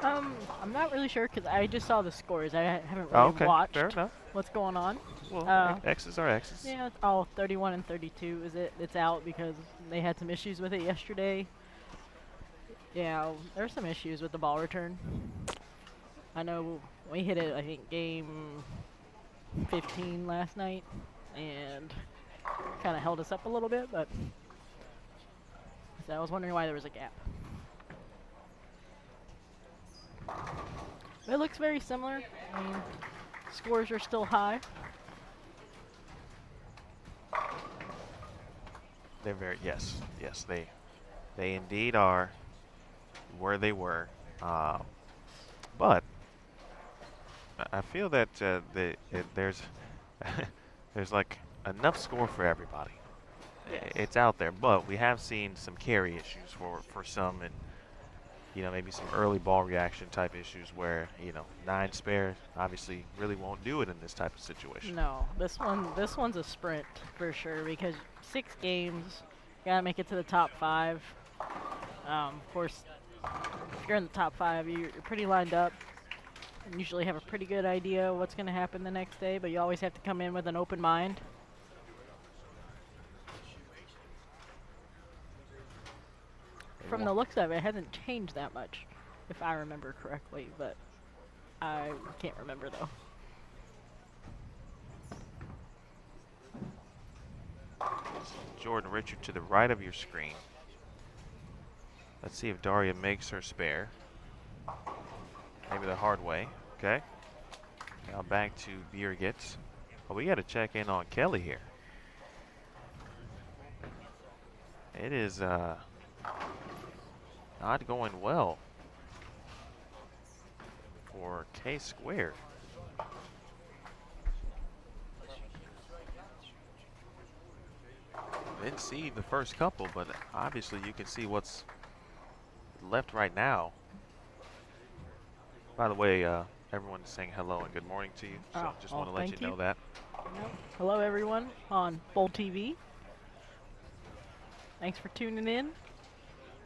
I'm not really sure because I just saw the scores. I haven't really watched Fair enough. what's going on. Well, X's are X's. Yeah, it's all 31 and 32 is it? It's out because they had some issues with it yesterday. Yeah, there's some issues with the ball return. I know we hit it, I think, game 15 last night, and kind of held us up a little bit, but so I was wondering why there was a gap. It looks very similar. I mean, scores are still high. They're very yes, they indeed are where they were, but I feel that there's there's like enough score for everybody. Yes. It's out there, but we have seen some carry issues for some, and maybe some early ball reaction type issues where 9 spare obviously really won't do it in this type of situation. No, this one's a sprint for sure because 6 games, you gotta make it to the top 5. Of course, if you're in the top 5, you're pretty lined up and usually have a pretty good idea what's gonna happen the next day, but you always have to come in with an open mind. From the looks of it, it hasn't changed that much, if I remember correctly, but I can't remember though. Jordan Richard to the right of your screen. Let's see if Daria makes her spare. Maybe the hard way. Okay. Now back to Biergitz. Well, we got to check in on Kelly here. It is not going well for K squared. Didn't see the first couple, but obviously you can see what's left right now. By the way, everyone's saying hello and good morning to you, so just want to let you know that. Yep. Hello everyone on Bowl TV. Thanks for tuning in.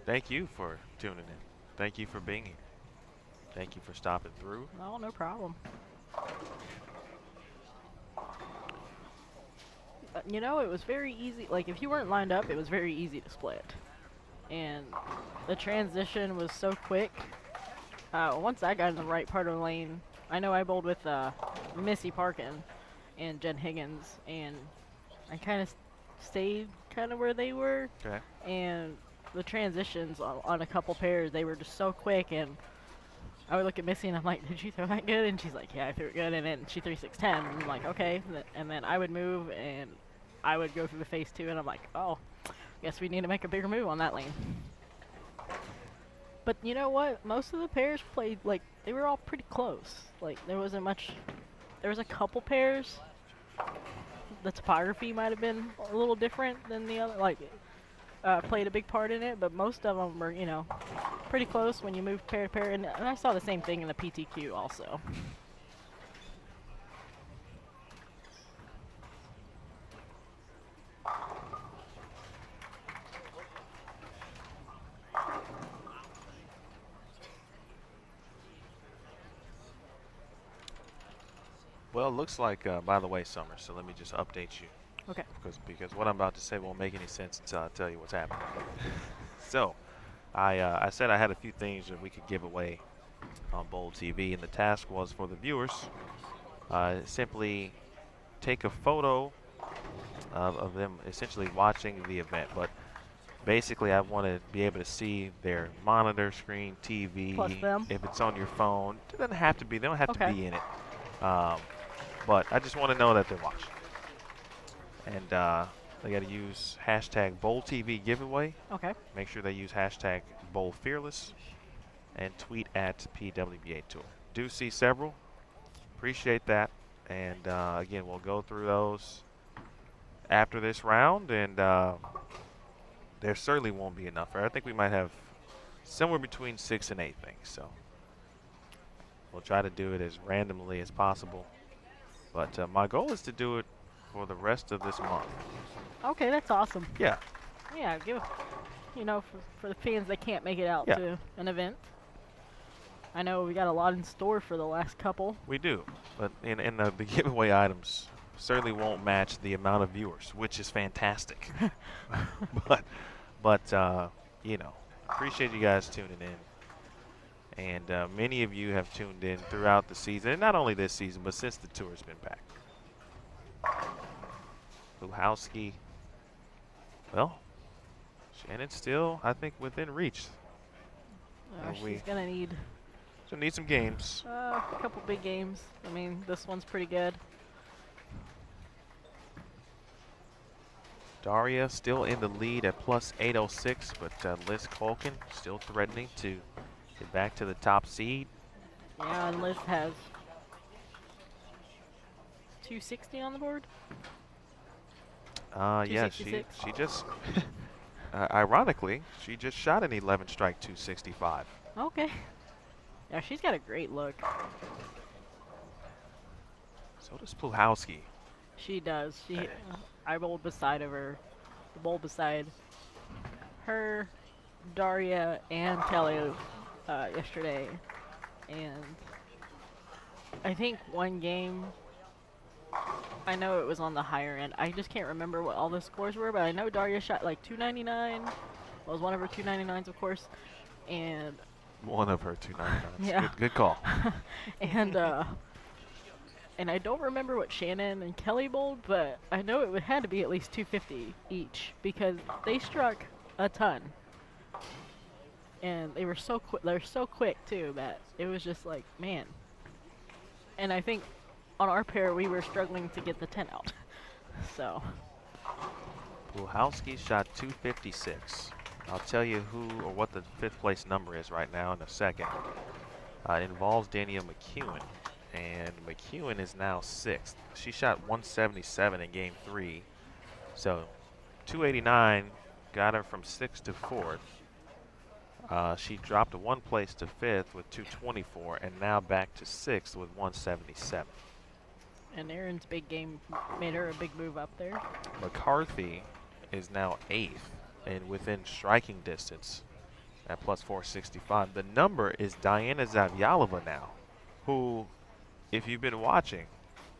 Thank you for tuning in. Thank you for being here. Thank you for stopping through. Oh, no problem. It was very easy. Like, if you weren't lined up, it was very easy to split. And the transition was so quick. Once I got in the right part of the lane, I know I bowled with Missy Parkton and Jen Higgins, and I kind of stayed kind of where they were. Okay. And the transitions on a couple pairs, they were just so quick, and I would look at Missy and I'm like, did you throw that good? And she's like, yeah, I threw it good. And then she threw 6-10. And I'm like, okay. And then I would move and I would go through the face too. And I'm like, oh, guess we need to make a bigger move on that lane. But you know what? Most of the pairs played, like, they were all pretty close. Like, there wasn't much. There was a couple pairs. The topography might have been a little different than the other. Like, played a big part in it, but most of them were, pretty close when you moved pair to pair. And I saw the same thing in the PTQ also. Well, it looks like, by the way, Summer, so let me just update you. Okay. Because what I'm about to say won't make any sense until I tell you what's happening. So, I said I had a few things that we could give away on Bold TV, and the task was for the viewers, simply take a photo of them essentially watching the event. But basically, I want to be able to see their monitor screen, TV. Plus them? If it's on your phone, it doesn't have to be. They don't have Okay. to be in it. But I just want to know that they're watching. And they got to use hashtag BoldTV giveaway. Okay. Make sure they use hashtag BoldFearless and tweet at PWBA Tour. Do see several. Appreciate that. And again, we'll go through those after this round. And there certainly won't be enough. I think we might have somewhere between 6 and 8 things. So we'll try to do it as randomly as possible. But my goal is to do it for the rest of this month. Okay, that's awesome. Yeah. Yeah, for the fans that can't make it out Yeah. to an event. I know we got a lot in store for the last couple. We do, but in the giveaway items certainly won't match the amount of viewers, which is fantastic. but appreciate you guys tuning in, and many of you have tuned in throughout the season, and not only this season, but since the tour's been back. Luhowski, well, Shannon's still, I think, within reach. She's gonna need So need some games. a couple big games. I mean, this one's pretty good. Daria still in the lead at plus 806, but Liz Colkin still threatening to get back to the top seed. Yeah, and Liz has 260 on the board. Yeah, she 266. just, ironically, she just shot an 11 strike 265. Okay. Yeah, she's got a great look. So does Pluhowski. She does. I bowled beside of her. Bowled beside her, Daria, and Kelly yesterday. And I think one game, I know it was on the higher end. I just can't remember what all the scores were, but I know Daria shot like 299. Well, it was one of her 299s, of course. And One of her 299s. Yeah. Good call. and I don't remember what Shannon and Kelly bowled, but I know it had to be at least 250 each because they struck a ton. And they were so quick. They're so quick too that it was just like, man. And I think on our pair we were struggling to get the 10 out. So. Pluhowski shot 256. I'll tell you who or what the 5th place number is right now in a second. It involves Danielle McEwen, and McEwen is now 6th. She shot 177 in game 3, so 289 got her from 6th to 4th. She dropped 1 place to 5th with 224, and now back to 6th with 177. And Erin's big game made her a big move up there. McCarthy is now 8th and within striking distance at plus 465. The number is Diana Zavyalova now, who, if you've been watching,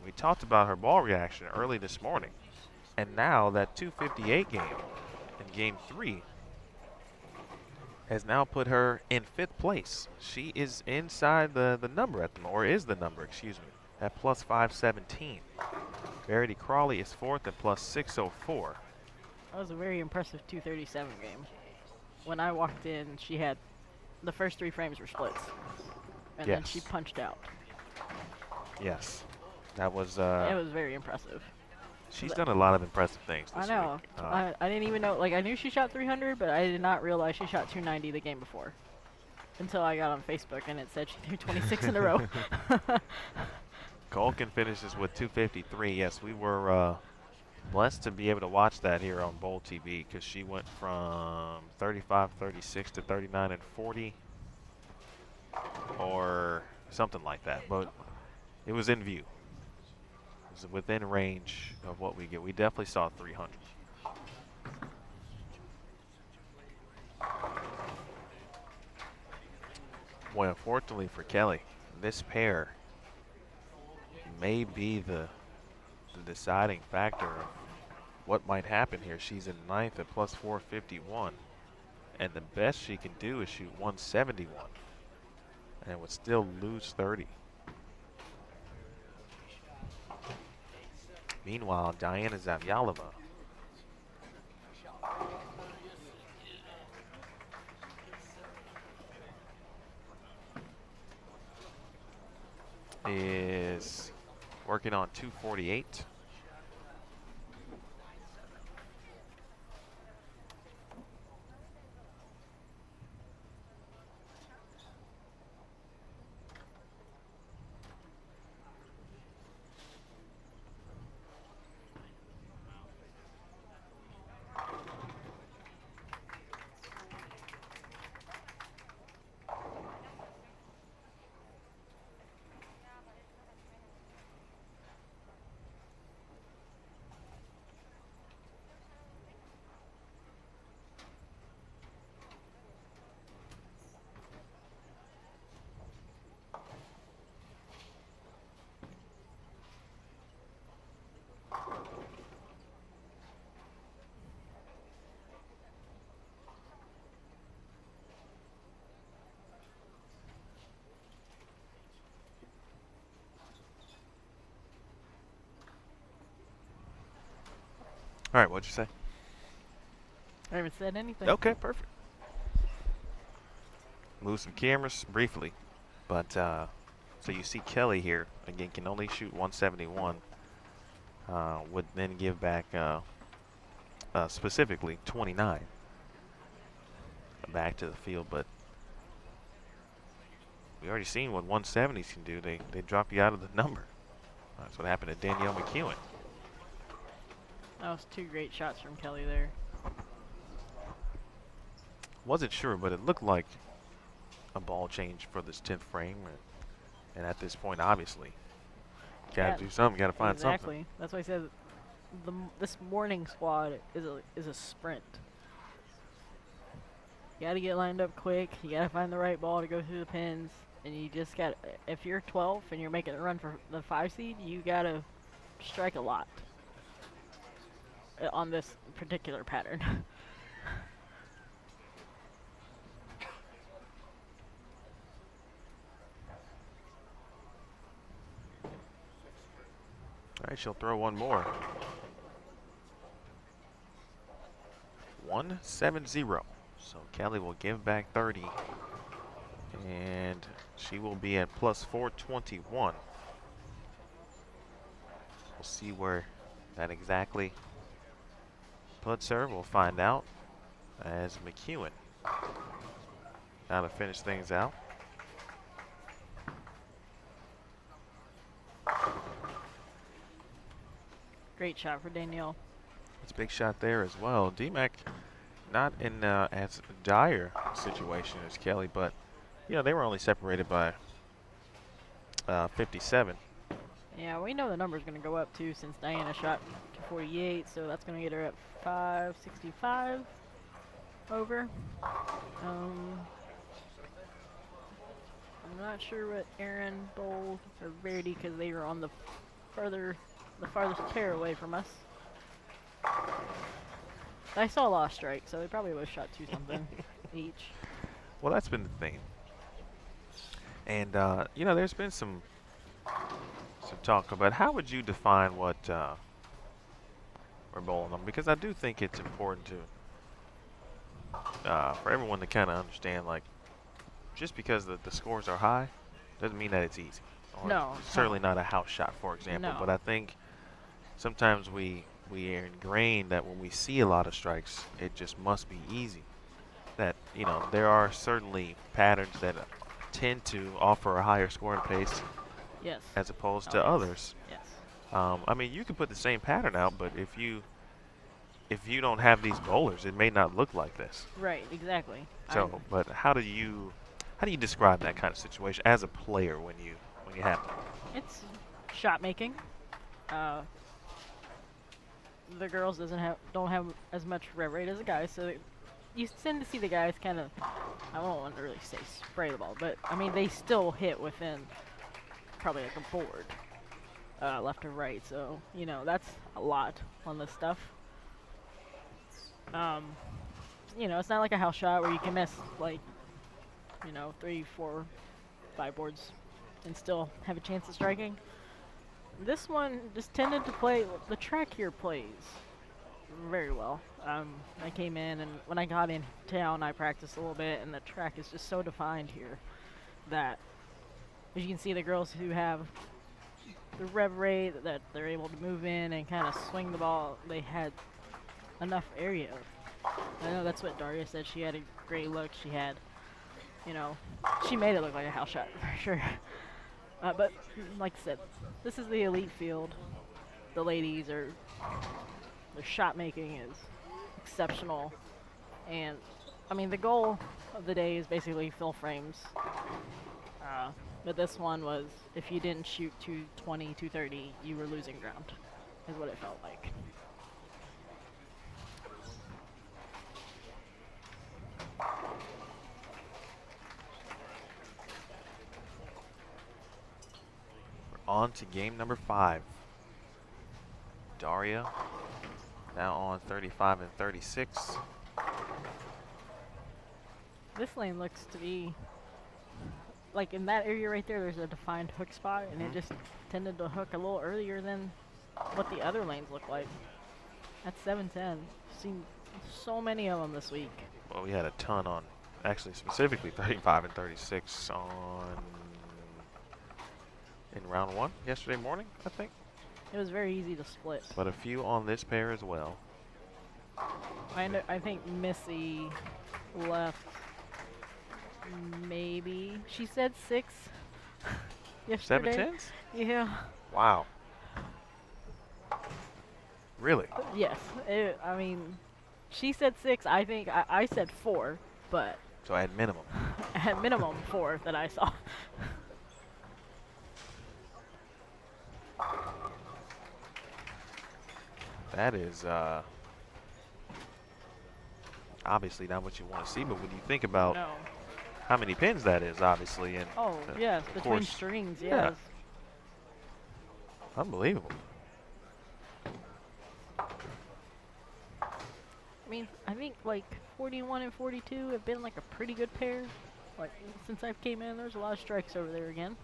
we talked about her ball reaction early this morning. And now that 258 game in game 3 has now put her in 5th place. She is inside the number at the moment, or is the number, excuse me, at plus 517. Verity Crawley is 4th at plus 604. That was a very impressive 237 game. When I walked in, she had the first 3 frames were splits, and then she Yes. punched out. Yes, that was. It was very impressive. She's done a lot of impressive things this I know. week. I didn't even know. Like I knew she shot 300, but I did not realize she shot 290 the game before. Until I got on Facebook and it said she threw 26 in a row. Colkin finishes with 253. Yes, we were blessed to be able to watch that here on Bold TV because she went from 35-36 to 39-40 or something like that. But it was in view. It was within range of what we get. We definitely saw 300. Boy, unfortunately for Kelly, this pair may be the deciding factor of what might happen here. She's in ninth at plus 451, and the best she can do is shoot 171, and would still lose 30. Meanwhile, Diana Zavyalova is working on 248. All right, what'd you say? I haven't said anything. Okay, perfect. Move some cameras briefly, but so you see Kelly here again can only shoot 171. Would then give back specifically 29 back to the field, but we already seen what 170s can do. They drop you out of the number. That's what happened to Danielle McEwen. That was 2 great shots from Kelly there. Wasn't sure, but it looked like a ball change for this 10th frame, and at this point, obviously, got to do something. Got to find something. Exactly. That's why I said this morning squad is a sprint. You got to get lined up quick. You got to find the right ball to go through the pins, and you just got. If you're 12 and you're making a run for the 5 seed, you got to strike a lot on this particular pattern. All right, she'll throw one more. 170. So Kelly will give back 30, and she will be at plus 421. We'll see where that exactly puts her. We'll find out as McEwen now to finish things out. Great shot for Danielle. It's a big shot there as well. DMAC not in as dire situation as Kelly, but you know they were only separated by 57. Yeah, we know the number's going to go up too since Diana shot to 48, so that's going to get her at 565 over. I'm not sure what Erin bowled or Verity because they were on the farthest pair away from us. I saw a lot of strikes, so they probably would have shot 2 something each. Well, that's been the thing. And you know, there's been some talk about how would you define what we're bowling on, because I do think it's important to for everyone to kind of understand, like, just because the scores are high doesn't mean that it's easy. Or No. certainly not a house shot, for example. No. But I think sometimes we are ingrained that when we see a lot of strikes, it just must be easy. That, you know, there are certainly patterns that tend to offer a higher scoring pace Yes. as opposed to yes. others. Yes. I mean, you can put the same pattern out, but if you don't have these bowlers, it may not look like this. Right, exactly. So, but how do you describe that kind of situation as a player when you have it? It's shot making. The girls don't have as much rev rate as the guys, so you tend to see the guys kind of, I don't want to really say spray the ball, but I mean they still hit within probably like a board. left to right. So, you know, that's a lot on this stuff. You know, it's not like a house shot where you can miss, like, you know, 3, 4, 5 boards and still have a chance of striking. This one just tended to play, the track here plays very well. I came in, and when I got in town, I practiced a little bit, and the track is just so defined here that, as you can see, the girls who have the rev rate that they're able to move in and kind of swing the ball, they had enough area. I know that's what Daria said. She had a great look. She had, you know, she made it look like a house shot for sure. But like I said, this is the elite field. The ladies are, their shot making is exceptional. And I mean, the goal of the day is basically fill frames. But this one was, if you didn't shoot 220, 230, you were losing ground, is what it felt like. On to game number 5. Daria now on 35 and 36. This lane looks to be, like in that area right there, there's a defined hook spot, and it just tended to hook a little earlier than what the other lanes look like. That's 710. Seen so many of them this week. Well, we had a ton on, actually specifically 35 and 36 on in round 1 yesterday morning, I think. It was very easy to split. But a few on this pair as well. I think Missy left maybe, she said 6 yesterday. 7-10s? Yeah. Wow. Really? Yes. I mean, she said 6. I think I said 4, but So at minimum. at minimum 4 that I saw. That is obviously not what you want to see, but when you think about No. how many pins that is, obviously, and Oh, yes, of between course, strings, yeah. yes. Unbelievable. I mean, I think like 41 and 42 have been like a pretty good pair. Like since I came in, there's a lot of strikes over there again.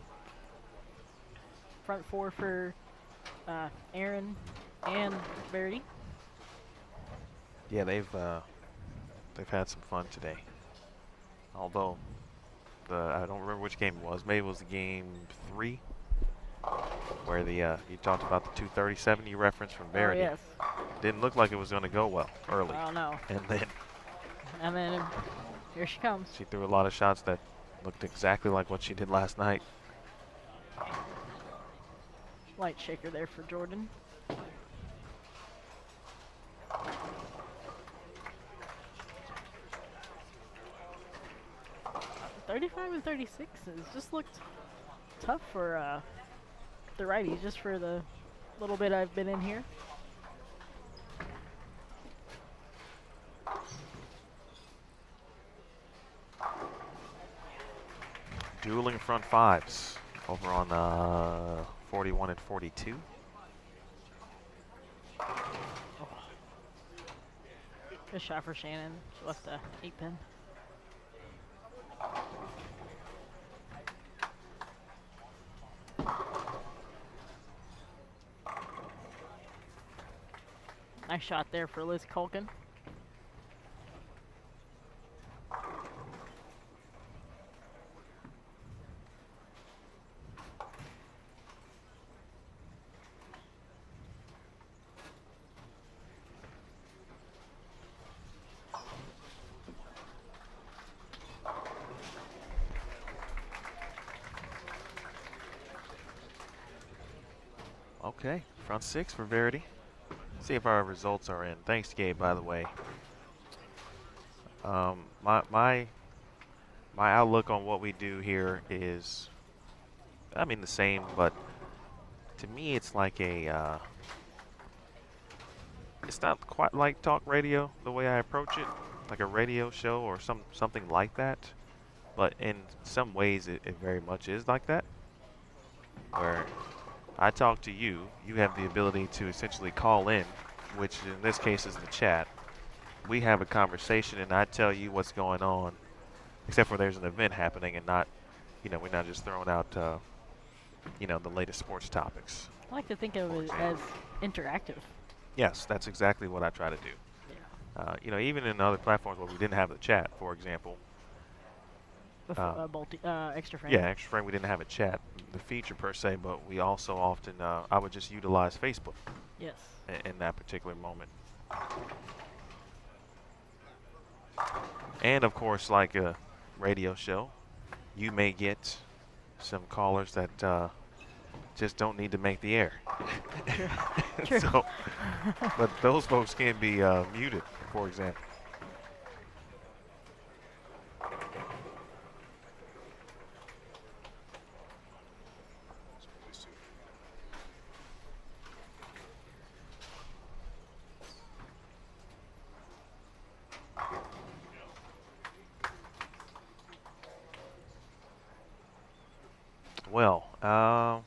Front 4 for Erin and Verity. Yeah, they've had some fun today. Although I don't remember which game it was. Maybe it was the game 3, where the you talked about the 237 you referenced from Verity. Oh, yes. Didn't look like it was going to go well early, Oh, no. and then Here she comes. she threw a lot of shots that looked exactly like what she did last night. Light shaker there for Jordan. Uh, 35 and 36 has just looked tough for the righties, just for the little bit I've been in here. Dueling front 5s over on 41 and 42. Good shot for Shannon. She left the 8-pin. Nice shot there for Liz Culkin. Okay, front 6 for Verity. See if our results are in. Thanks, Gabe, by the way. My outlook on what we do here is, I mean, the same, but to me, it's like a. It's not quite like talk radio the way I approach it, like a radio show or something like that. But in some ways, it very much is like that, where I talk to you. You have the ability to essentially call in, which in this case is the chat. We have a conversation, and I tell you what's going on, except for there's an event happening, and not, we're not just throwing out, the latest sports topics. I like to think of it as interactive. Yes, that's exactly what I try to do. Yeah. Even in other platforms where we didn't have the chat, for example. Extra frame. Yeah, extra frame. We didn't have a chat, the feature per se, but we also often I would just utilize Facebook. Yes. In that particular moment. And of course, like a radio show, you may get some callers that just don't need to make the air. True. So, but those folks can be muted, for example. Well,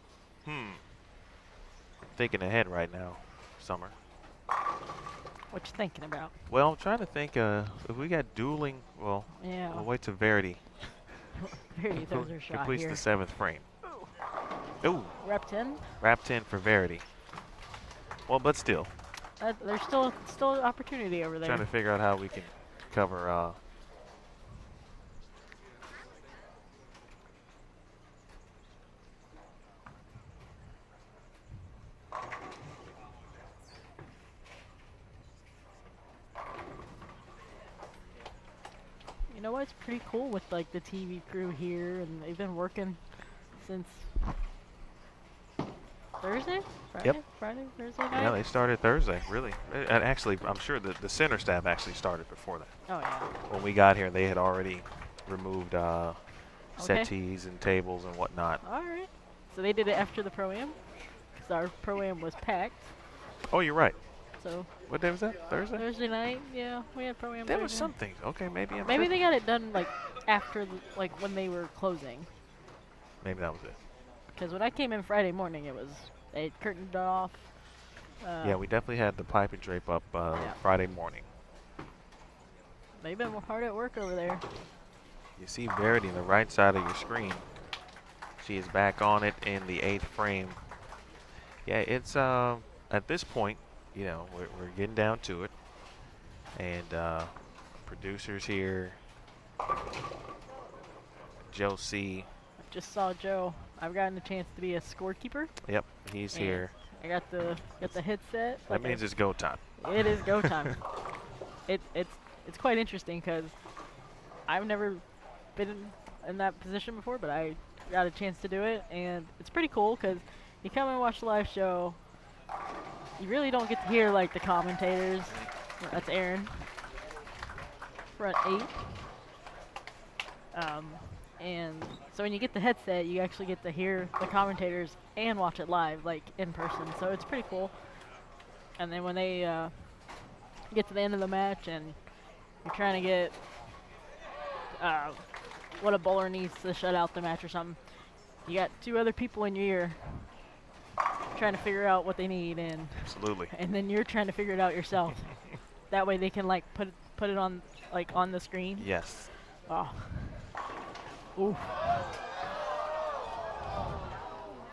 thinking ahead right now, Summer. What you thinking about? Well, I'm trying to think if we got dueling, well, Yeah. we'll wait till Verity Verity throws her shot completes here. the 7th frame. Ooh. Wrap 10. Wrap 10 for Verity. Well, but still. There's still an opportunity over there. Trying to figure out how we can cover You know what's pretty cool with like the TV crew here, and they've been working since Thursday? Friday, Thursday night? Yeah, they started Thursday, really. And actually, I'm sure the center staff actually started before that. Oh, yeah. When we got here, they had already removed settees and tables and whatnot. All right. So they did it after the Pro-Am? Because our Pro-Am was packed. Oh, you're right. So What day was that? Thursday? Thursday night, yeah, we had Pro-Am. There was Thursday. some things. Okay, maybe I'm Maybe tripping. they got it done like after, like when they were closing. Maybe that was it. Because when I came in Friday morning, they had curtained off. Yeah, we definitely had the pipe and drape up Yeah. Friday morning. They've been hard at work over there. You see Verity on the right side of your screen. She is back on it in the 8th frame. Yeah, it's at this point, we're getting down to it. And producers here. Joe C. Just saw Joe. I've gotten a chance to be a scorekeeper. Yep, he's and here. I got the headset. That means it's go time. It is go time. It's quite interesting because I've never been in that position before, but I got a chance to do it, and it's pretty cool because you come and watch the live show. You really don't get to hear like the commentators. That's Erin. Front 8. And so when you get the headset, you actually get to hear the commentators and watch it live, like in person. So it's pretty cool. And then when they get to the end of the match and you're trying to get what a bowler needs to shut out the match or something, you got 2 other people in your ear trying to figure out what they need, and Absolutely. and then you're trying to figure it out yourself. That way they can like put it on like on the screen. Yes. Oh. Ooh.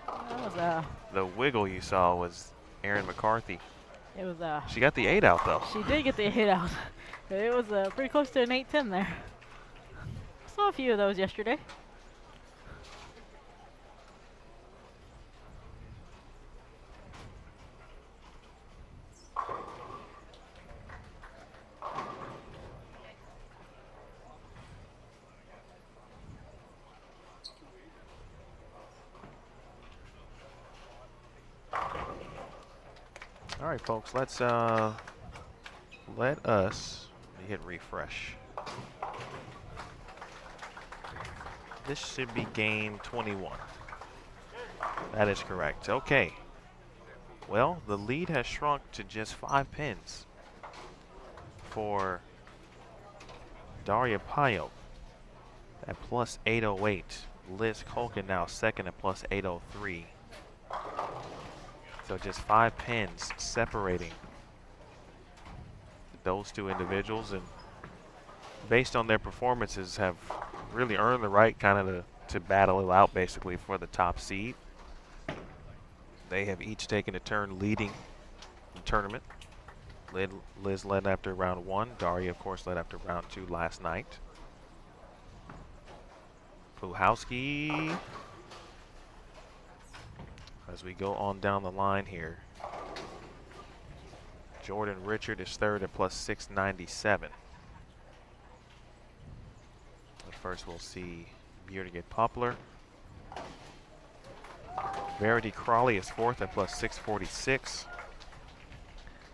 That was The wiggle you saw was Erin McCarthy. it was She got the 8 out, though. she did get the hit out. It was pretty close to an 8-10 there. Saw a few of those yesterday. All right, folks, let us hit refresh. This should be game 21. That is correct. Okay. Well, the lead has shrunk to just 5 pins for Daria Payo at plus 808. Liz Colkin now second at plus 803. So just 5 pins separating those two individuals, and based on their performances have really earned the right kind of to battle it out basically for the top seed. They have each taken a turn leading the tournament. Liz led after round 1. Daria, of course, led after round 2 last night. Puhowski, as we go on down the line here. Jordan Richard is third at plus 697. But first we'll see Björn Poplar. Verity Crawley is fourth at plus 646.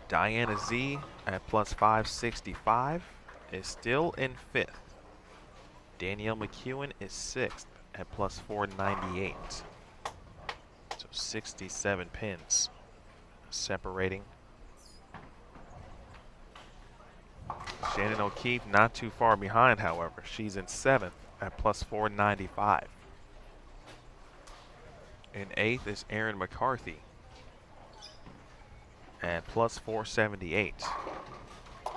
Diana Z at plus 565 is still in fifth. Danielle McEwen is sixth at plus 498. So 67 pins separating. Shannon O'Keefe not too far behind, however. She's in seventh at plus 495. In eighth is Erin McCarthy at plus 478.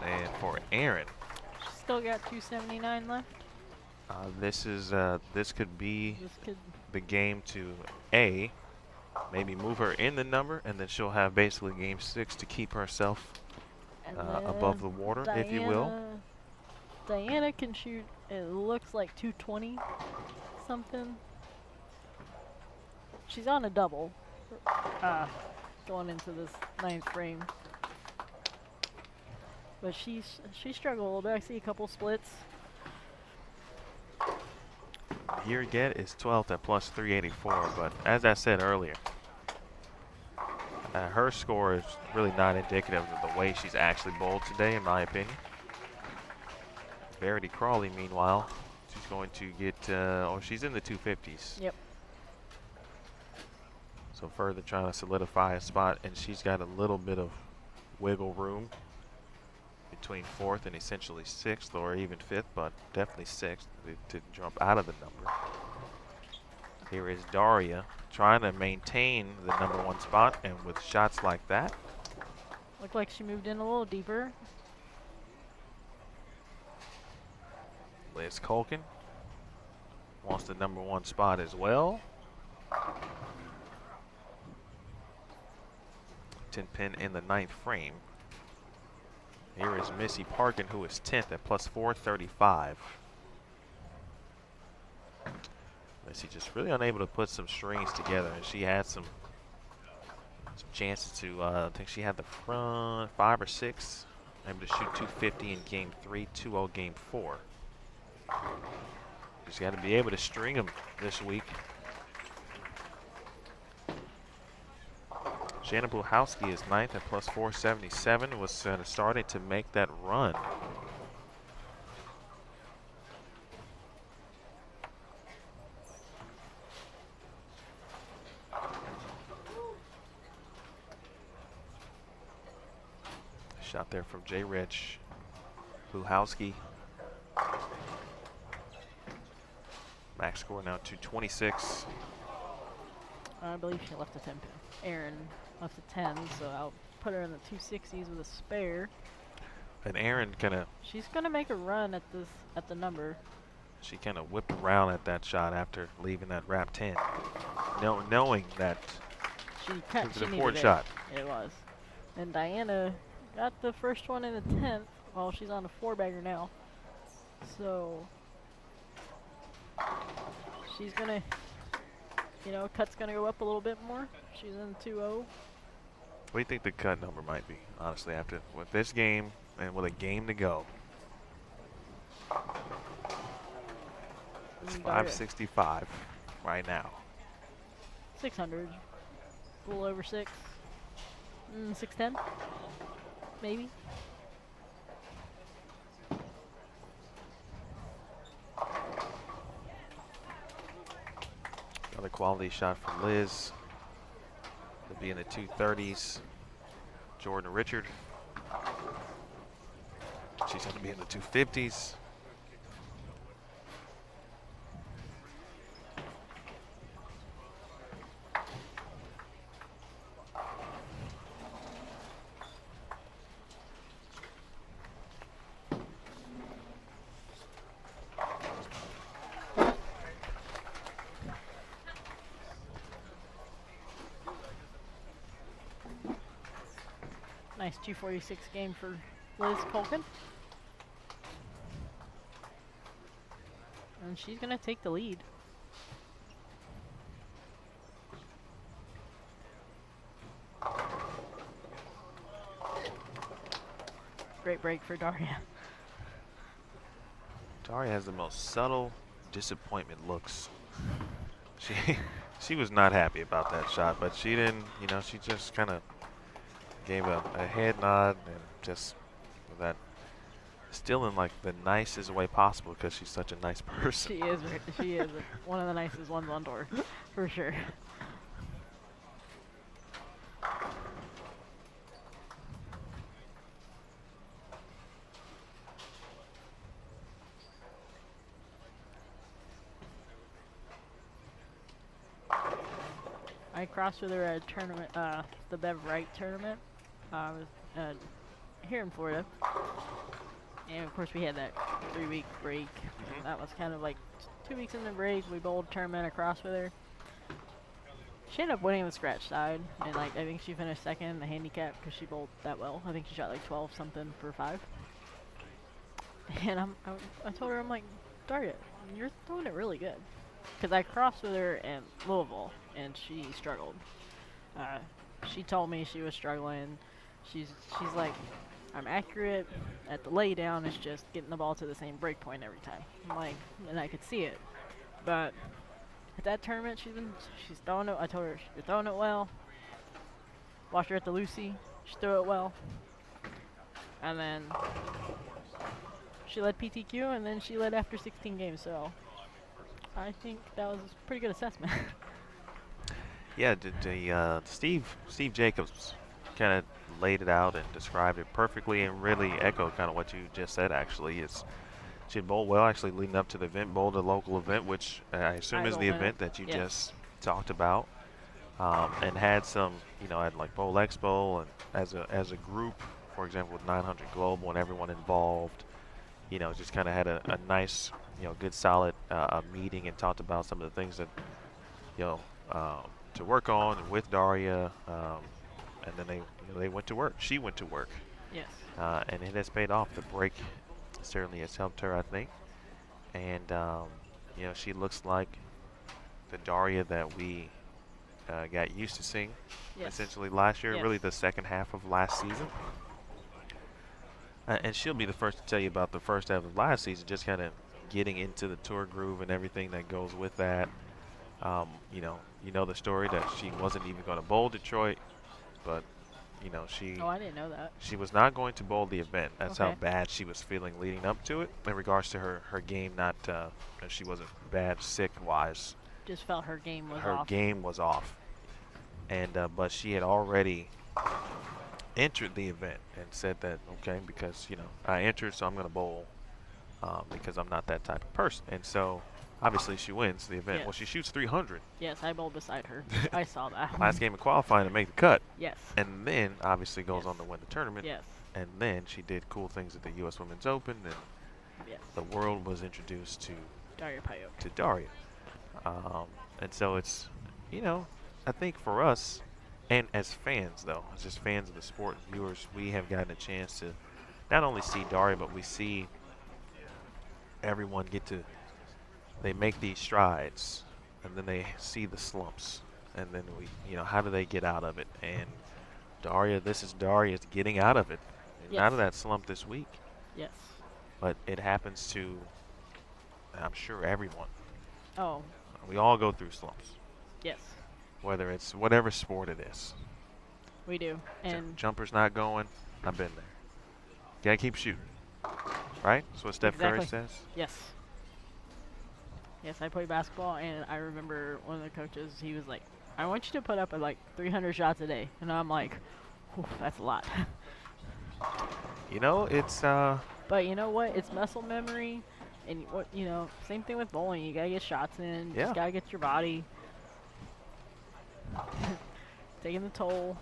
And for Erin, She's still got 279 left. this could be the game to maybe move her in the number, and then she'll have basically game 6 to keep herself above the water, if you will. Diana can shoot, it looks like 220 something. She's on a double going into this 9th frame. But she struggled a little bit. I see a couple splits. Björn is 12th at plus 384, but as I said earlier, her score is really not indicative of the way she's actually bowled today, in my opinion. Verity Crawley, meanwhile, she's going to get, she's in the 250s. Yep. So further trying to solidify a spot, and she's got a little bit of wiggle room between 4th and essentially 6th, or even 5th, but definitely 6th to jump out of the number. Here is Daria trying to maintain the number 1 spot, and with shots like that. Looked like she moved in a little deeper. Liz Culkin wants the number 1 spot as well. 10 pin in the 9th frame. Here is Missy Parkton, who is 10th at plus 435. Missy just really unable to put some strings together, and she had some chances to, I think she had the front 5 or 6, able to shoot 250 in game 3, 2-0 game 4. She's got to be able to string them this week. Shannon Puhowski is 9th at plus 477, was starting to make that run. Shot there from J. Rich. Puhowski. Max score now 226. I believe she left a 10 pin. Erin left a 10, so I'll put her in the 260s with a spare. And Erin she's gonna make a run at the number. She kind of whipped around at that shot after leaving that wrap 10, knowing that it was an important shot. It was. And Diana got the first one in the 10th. Well, she's on a 4-bagger now. So she's gonna, cut's gonna go up a little bit more. She's in 2-0. What do you think the cut number might be, honestly, after with this game and with a game to go? It's 565 right now. 600. A little over 6. 610? Maybe. Another quality shot from Liz. It'll be in the 230s. Jordan Richard. She's going to be in the 250s. Nice 246 game for Liz Colkin. And she's going to take the lead. Great break for Daria. Daria has the most subtle disappointment looks. She was not happy about that shot, but she didn't, you know, she just kind of gave a head nod and just with that, still in like the nicest way possible because she's such a nice person. She is one of the nicest ones on tour, for sure. I crossed with her at a tournament, the Bev Wright tournament. I was here in Florida. And of course we had that 3-week break. And that was kind of like 2 weeks in the break. We bowled tournament across with her. She ended up winning the scratch side. And like I think she finished second in the handicap because she bowled that well. I think she shot like 12 something for 5. And I told her, I'm like, Daria, you're throwing it really good. Because I crossed with her in Louisville, and she struggled. She told me she was struggling. She's like, I'm accurate at the lay down. It's just getting the ball to the same break point every time. I'm like, and I could see it. But at that tournament, she's throwing it. I told her, you're throwing it well. Watched her at the Lucy. She threw it well. And then she led PTQ, and then she led after 16 games. So I think that was a pretty good assessment. Yeah, Steve Jacobs kind of laid it out and described it perfectly and really echoed kind of what you just said. Actually, she had bowled well actually leading up to the event, bowled a local event, which I assume is the event that you just talked about, and had some, you know, had like Bowl Expo and as a group, for example, with 900 Global and everyone involved, you know, just kind of had a nice, you know, good solid meeting and talked about some of the things that, you know, to work on with Daria, and then they went to work. She went to work. Yes. And it has paid off. The break certainly has helped her, I think. And you know, she looks like the Daria that we got used to seeing essentially last year, really the second half of last season. And she'll be the first to tell you about the first half of last season, just kind of getting into the tour groove and everything that goes with that. You know the story that she wasn't even going to bowl Detroit, but you know Oh, I didn't know that. she was not going to bowl the event. That's how bad she was feeling leading up to it. In regards to her game, not she wasn't bad sick wise. Just felt her game was off. Her game was off, and but she had already entered the event and said that okay, because you know I entered, so I'm going to bowl because I'm not that type of person, and so. Obviously, she wins the event. Yes. Well, she shoots 300. Yes, I bowled beside her. I saw that. Last game of qualifying to make the cut. Yes. And then, obviously, goes on to win the tournament. Yes. And then she did cool things at the U.S. Women's Open, and the world was introduced to Daria Payot. To Daria. And so it's, you know, I think for us, and as fans, though, as just fans of the sport, viewers, we have gotten a chance to not only see Daria, but we see everyone get to they make these strides, and then they see the slumps, and then how do they get out of it? And this is Daria's getting out of it, out of that slump this week. Yes. But it happens to, I'm sure, everyone. Oh. We all go through slumps. Yes. Whether it's whatever sport it is. We do. And jumper's not going. I've been there. Gotta keep shooting. Right? That's what Steph Curry says. Yes. Yes, I play basketball, and I remember one of the coaches, he was like, I want you to put up like 300 shots a day. And I'm like, that's a lot. You know, it's But you know what? It's muscle memory, and same thing with bowling. You gotta get shots in. You just gotta get your body taking the toll.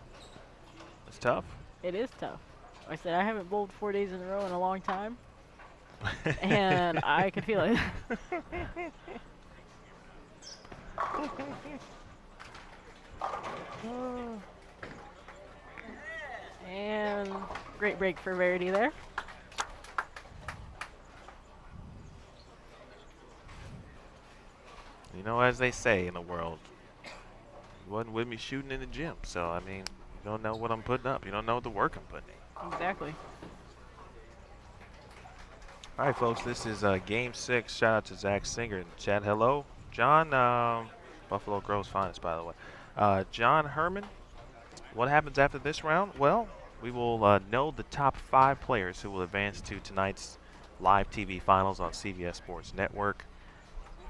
It's tough. It is tough. Like I said, I haven't bowled 4 days in a row in a long time. And I could feel it. And great break for Verity there. You know, as they say in the world, you wasn't with me shooting in the gym. So, I mean, you don't know what I'm putting up. You don't know the work I'm putting in. Exactly. All right, folks, this is Game 6. Shout out to Zach Singer in the chat. Hello. John, Buffalo Groves finest, by the way. John Herman, what happens after this round? Well, we will know the top 5 players who will advance to tonight's live TV finals on CBS Sports Network.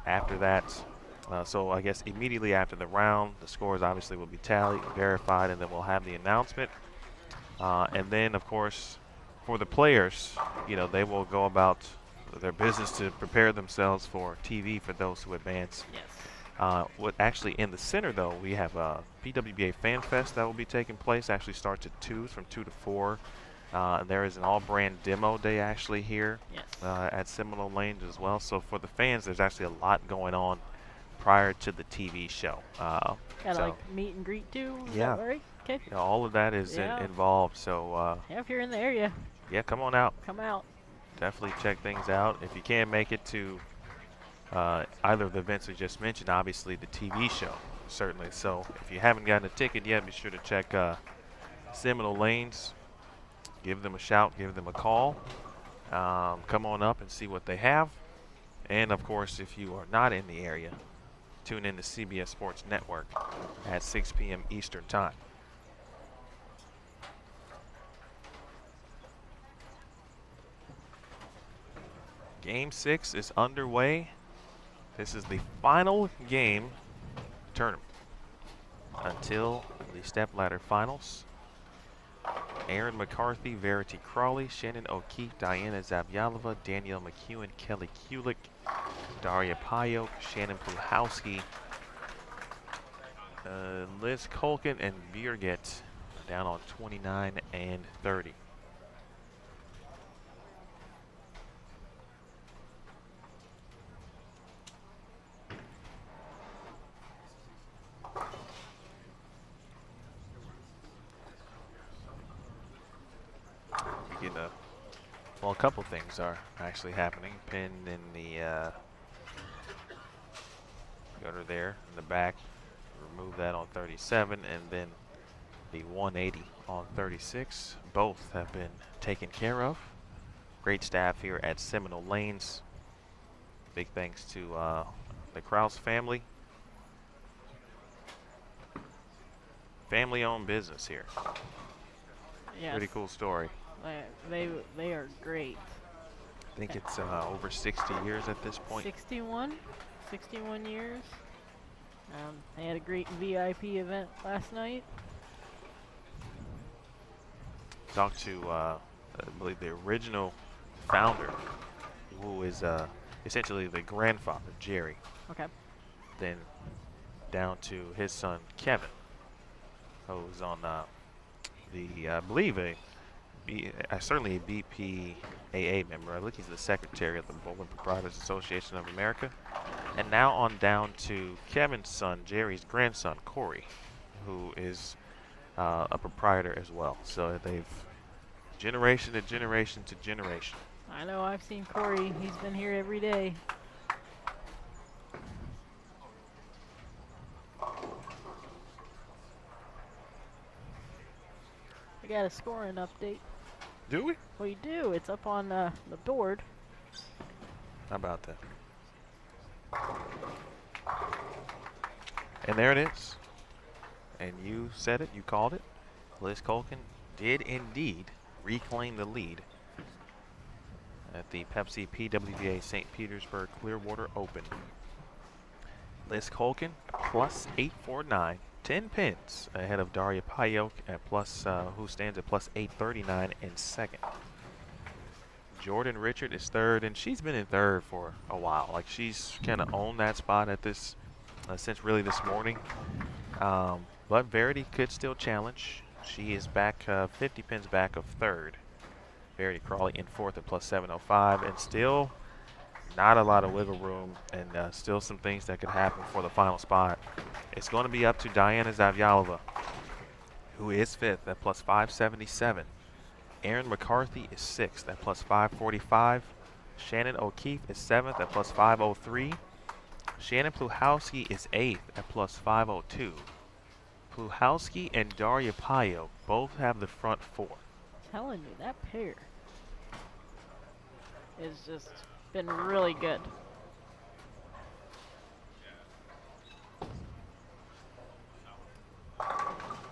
After that, so I guess immediately after the round, the scores obviously will be tallied, verified, and then we'll have the announcement. And then, of course, for the players, you know, they will go about their business to prepare themselves for TV for those who advance. Yes. What actually in the center, though, we have a PWBA Fan Fest that will be taking place. Actually starts at 2, from 2 to 4. There is an all-brand demo day actually here Yes. at Seminole Lanes as well. So for the fans, there's actually a lot going on prior to the TV show. Got so, like meet and greet too. Is yeah. that right? Okay. you know, all of that is involved. So Yeah, if you're in the area, yeah, come on out. come out. Definitely check things out. If you can't make it to either of the events we just mentioned, obviously the TV show, certainly. So if you haven't gotten a ticket yet, be sure to check Seminole Lanes. Give them a shout, give them a call. Come on up and see what they have. And, of course, if you are not in the area, tune in to CBS Sports Network at 6 p.m. Eastern Time. Game 6 is underway. This is the final game tournament until the stepladder finals. Erin McCarthy, Verity Crawley, Shannon O'Keefe, Diana Zavyalova, Danielle McEwen, Kelly Kulik, Daria Payok, Shannon Puhowski, Liz Kolkin, and Birgit down on 29 and 30. Well, a couple things are actually happening. Pin in the gutter there in the back. Remove that on 37, and then the 180 on 36. Both have been taken care of. Great staff here at Seminole Lanes. Big thanks to the Krause family. Family-owned business here. Yes. Pretty cool story. They are great. I think it's over 60 years at this point. 61 years. They had a great VIP event last night. Talked to, I believe, the original founder, who is essentially the grandfather, Jerry. Okay. Then down to his son, Kevin, who's on the, I believe, certainly a BPAA member. I think he's the secretary of the Bowling Proprietors Association of America. And now on down to Kevin's son, Jerry's grandson, Corey, who is a proprietor as well. So they've generation to generation to generation. I know, I've seen Corey. He's been here every day. I got a scoring update. Do we? We do. It's up on the board. How about that? And there it is. And you said it, you called it. Liz Kolkin did indeed reclaim the lead at the Pepsi PWBA St. Petersburg-Clearwater Open. Liz Kolkin plus 849, 10 pins ahead of Daria Payok at who stands at plus 839 in second. Jordan Richard is third, and she's been in third for a while. Like, she's kind of owned that spot at this since really this morning. But Verity could still challenge. She is back 50 pins back of third. Verity Crawley in fourth at plus 705, and still not a lot of wiggle room, and still some things that could happen for the final spot. It's going to be up to Diana Zavyalova, who is fifth at plus 577. Erin McCarthy is sixth at plus 545. Shannon O'Keefe is seventh at plus 503. Shannon Pluhowski is eighth at plus 502. Pluhowski and Daria Payo both have the front four. Telling you, that pair has just been really good.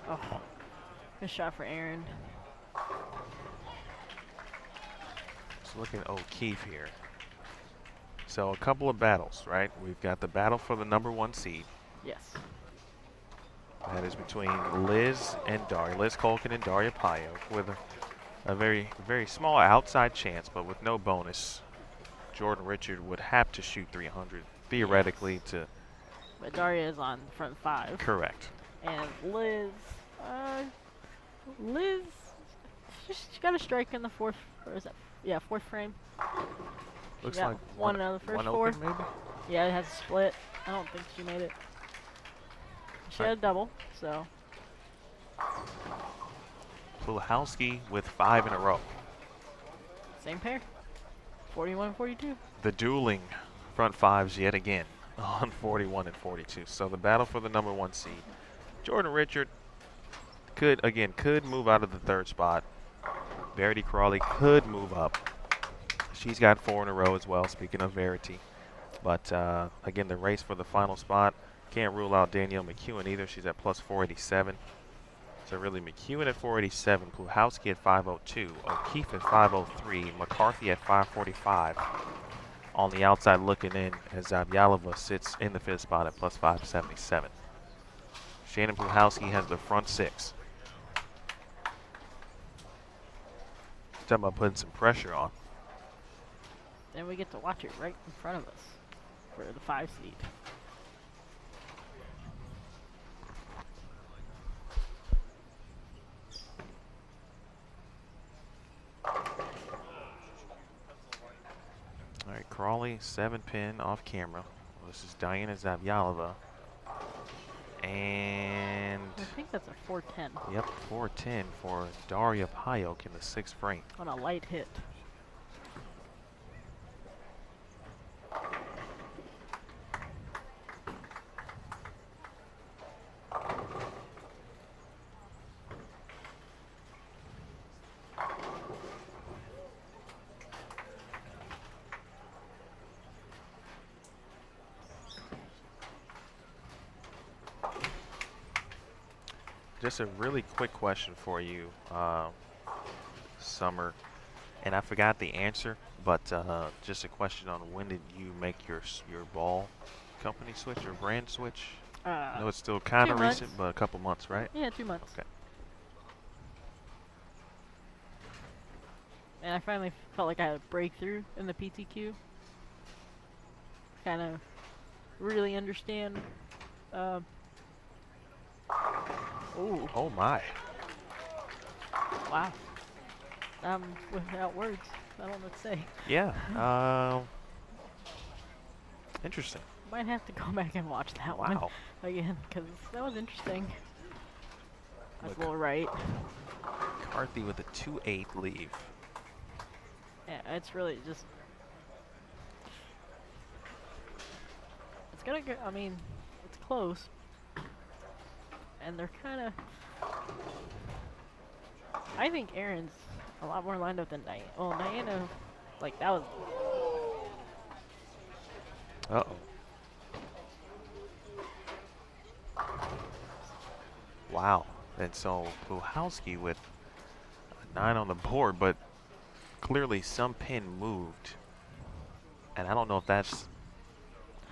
Oh, good shot for Erin. Let's look at O'Keefe here. So a couple of battles, right? We've got the battle for the number 1 seed. Yes. That is between Liz and Daria. Liz Colkin and Daria Payo with a very, very small outside chance, but with no bonus. Jordan Richard would have to shoot 300 theoretically to. But Daria is on front 5. Correct. And Liz, she got a strike in the fourth, or is that, yeah, fourth frame. Looks got like one out of the first one four. open maybe. Yeah, it has a split. I don't think she made it. She had a double, so. Pluhowski with 5 in a row. Same pair. 41 and 42. The dueling front fives yet again on 41 and 42. So the battle for the number 1 seed. Jordan Richard could move out of the 3rd spot. Verity Crawley could move up. She's got 4 in a row as well, speaking of Verity. But again, the race for the final spot, can't rule out Danielle McEwen either. She's at plus 487. So really McEwen at 487, Pluhowski at 502, O'Keefe at 503, McCarthy at 545. On the outside looking in as Zavyalova sits in the 5th spot at plus 577. Shannon Pluhowski has the front 6. Talking about putting some pressure on. And we get to watch it right in front of us for the 5 seed. All right, Crawley, 7-pin off camera. Well, this is Diana Zavyalova. And I think that's a 410 yep, 410 for Daria Payok in the 6th frame. on a light hit. Just a really quick question for you, Summer, and I forgot the answer, but just a question on when did you make your ball company switch or brand switch? I know it's still kind of 2 months. recent, but a couple months, right? Yeah, 2 months. Okay. And I finally felt like I had a breakthrough in the PTQ. Kind of really understand. Ooh, Oh my! wow. I'm without words. I don't know what to say. Yeah. Interesting. Might have to go back and watch that one Wow. again, because that was interesting. That's Look. a little right. McCarthy with a 2-8 leave. Yeah, it's really just. It's gonna go. I mean, it's close. And they're kind of. I think Erin's a lot more lined up than Diana. Well, Diana, like, that was. Uh-oh. Wow. And so Pluhowski with a 9 on the board, but clearly some pin moved. And I don't know if that's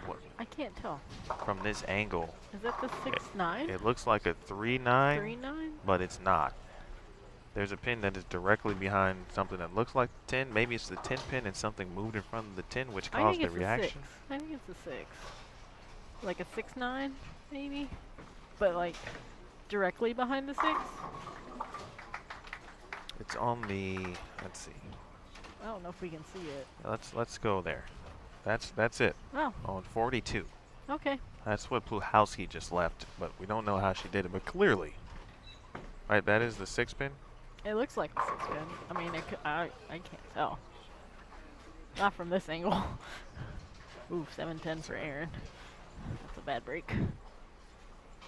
what I can't tell. from this angle. Is that the 6-9? It looks like a 3-9, 3-9? but it's not. There's a pin that is directly behind something that looks like 10. Maybe it's the 10 pin and something moved in front of the 10, which I caused think the it's reaction. a 6. I think it's a 6. Like a 6-9, maybe? But, like, directly behind the 6? It's on the, let's see. I don't know if we can see it. Let's go there. That's it. Oh, On 42. okay. That's what Pluhowski just left, but we don't know how she did it. But clearly, Right, that is the 6-pin. It looks like a 6-pin. I mean, I can't tell. Not from this angle. Ooh, 7-10 for Erin. That's a bad break.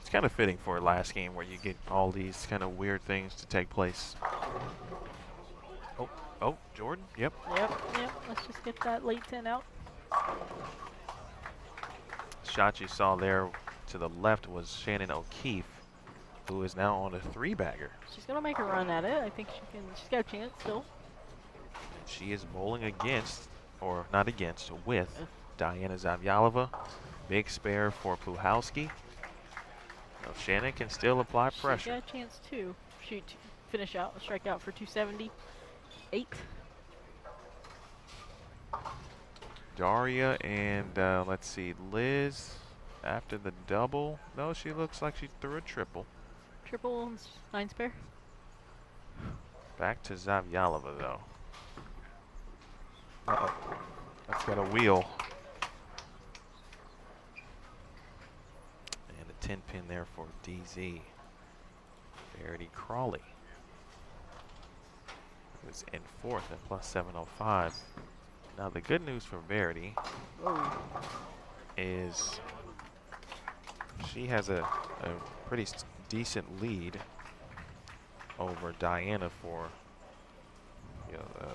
It's kind of fitting for a last game where you get all these kind of weird things to take place. Oh, Jordan. Yep. Yep. Let's just get that late 10 out. Shot you saw there to the left was Shannon O'Keefe, who is now on a 3-bagger. She's gonna make a run at it. I think she can. She's got a chance still. And she is bowling against, or not against, with Diana Zavyalova. Big spare for Puhalski. So Shannon can still apply pressure. She's got a chance too. Finish out, strike out for 278. Daria and let's see, Liz after the double. No, she looks like she threw a triple. Triple, 9 spare. Back to Zavyalova though. Uh-oh. That's got a wheel. And a 10-pin there for DZ. Verity Crawley was in 4th at plus 705. Now the good news for Verity is she has a pretty decent lead over Diana for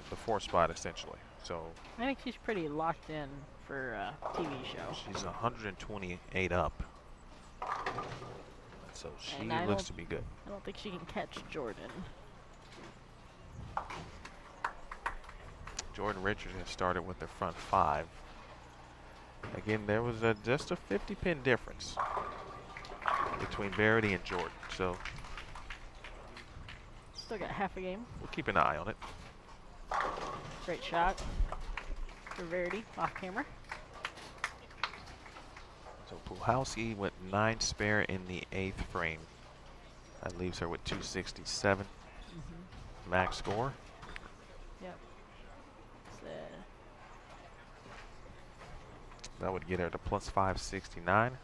the 4th spot essentially. So I think she's pretty locked in for a TV show. she's 128 up. So she looks to be good. I don't think she can catch Jordan. Jordan Richards has started with the front 5. Again, there was just a 50-pin difference between Verity and Jordan. So Still got half a game. we'll keep an eye on it. Great shot for Verity off camera. So Puhalski went 9 spare in the 8th frame. That leaves her with 267 max score. Yep. That would get her to plus 569.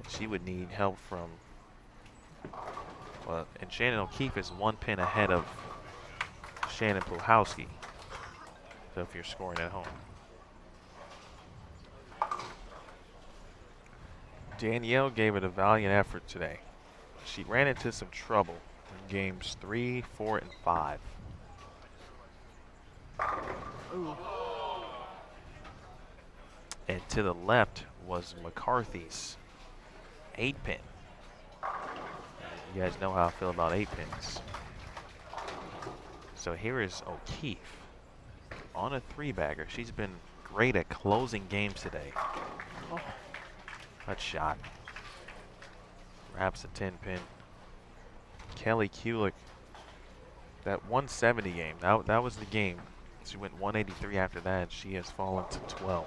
She would need help from, well, and Shannon O'Keefe is 1 pin ahead of Shannon Puhalski. So if you're scoring at home. Danielle gave it a valiant effort today. She ran into some trouble in games 3, 4, and 5. Ooh. And to the left was McCarthy's 8-pin. You guys know how I feel about 8-pins. So here is O'Keefe on a 3-bagger. She's been great at closing games today. Oh. That shot. Perhaps a 10-pin. Kelly Kulick, that 170 game, that was the game. She went 183 after that. She has fallen to 12th.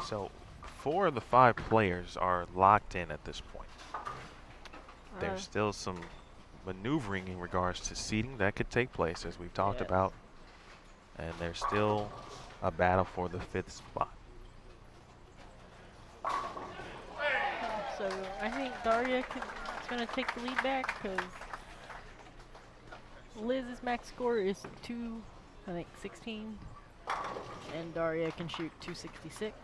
So 4 of the 5 players are locked in at this point. There's still some maneuvering in regards to seeding that could take place, as we've talked about. And there's still a battle for the 5th spot. So I think Daria is going to take the lead back because Liz's max score is 216, and Daria can shoot 266.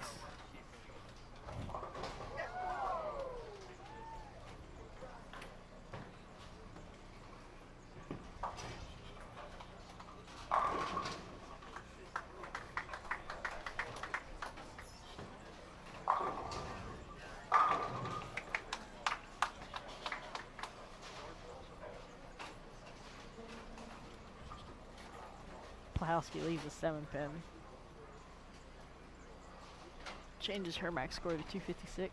Puhalski leaves a 7-pin. Changes her max score to 256.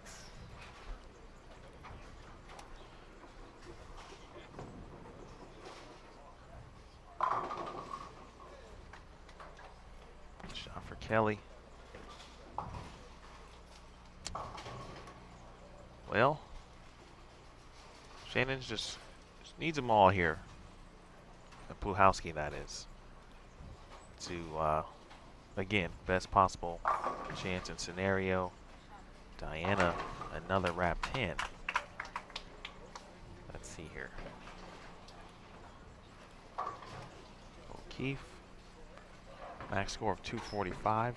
Shot for Kelly. Well, Shannon's just needs them all here. Puhalski, that is, to, again, best possible chance and scenario. Diana, another wrap 10. Let's see here. O'Keefe, max score of 245.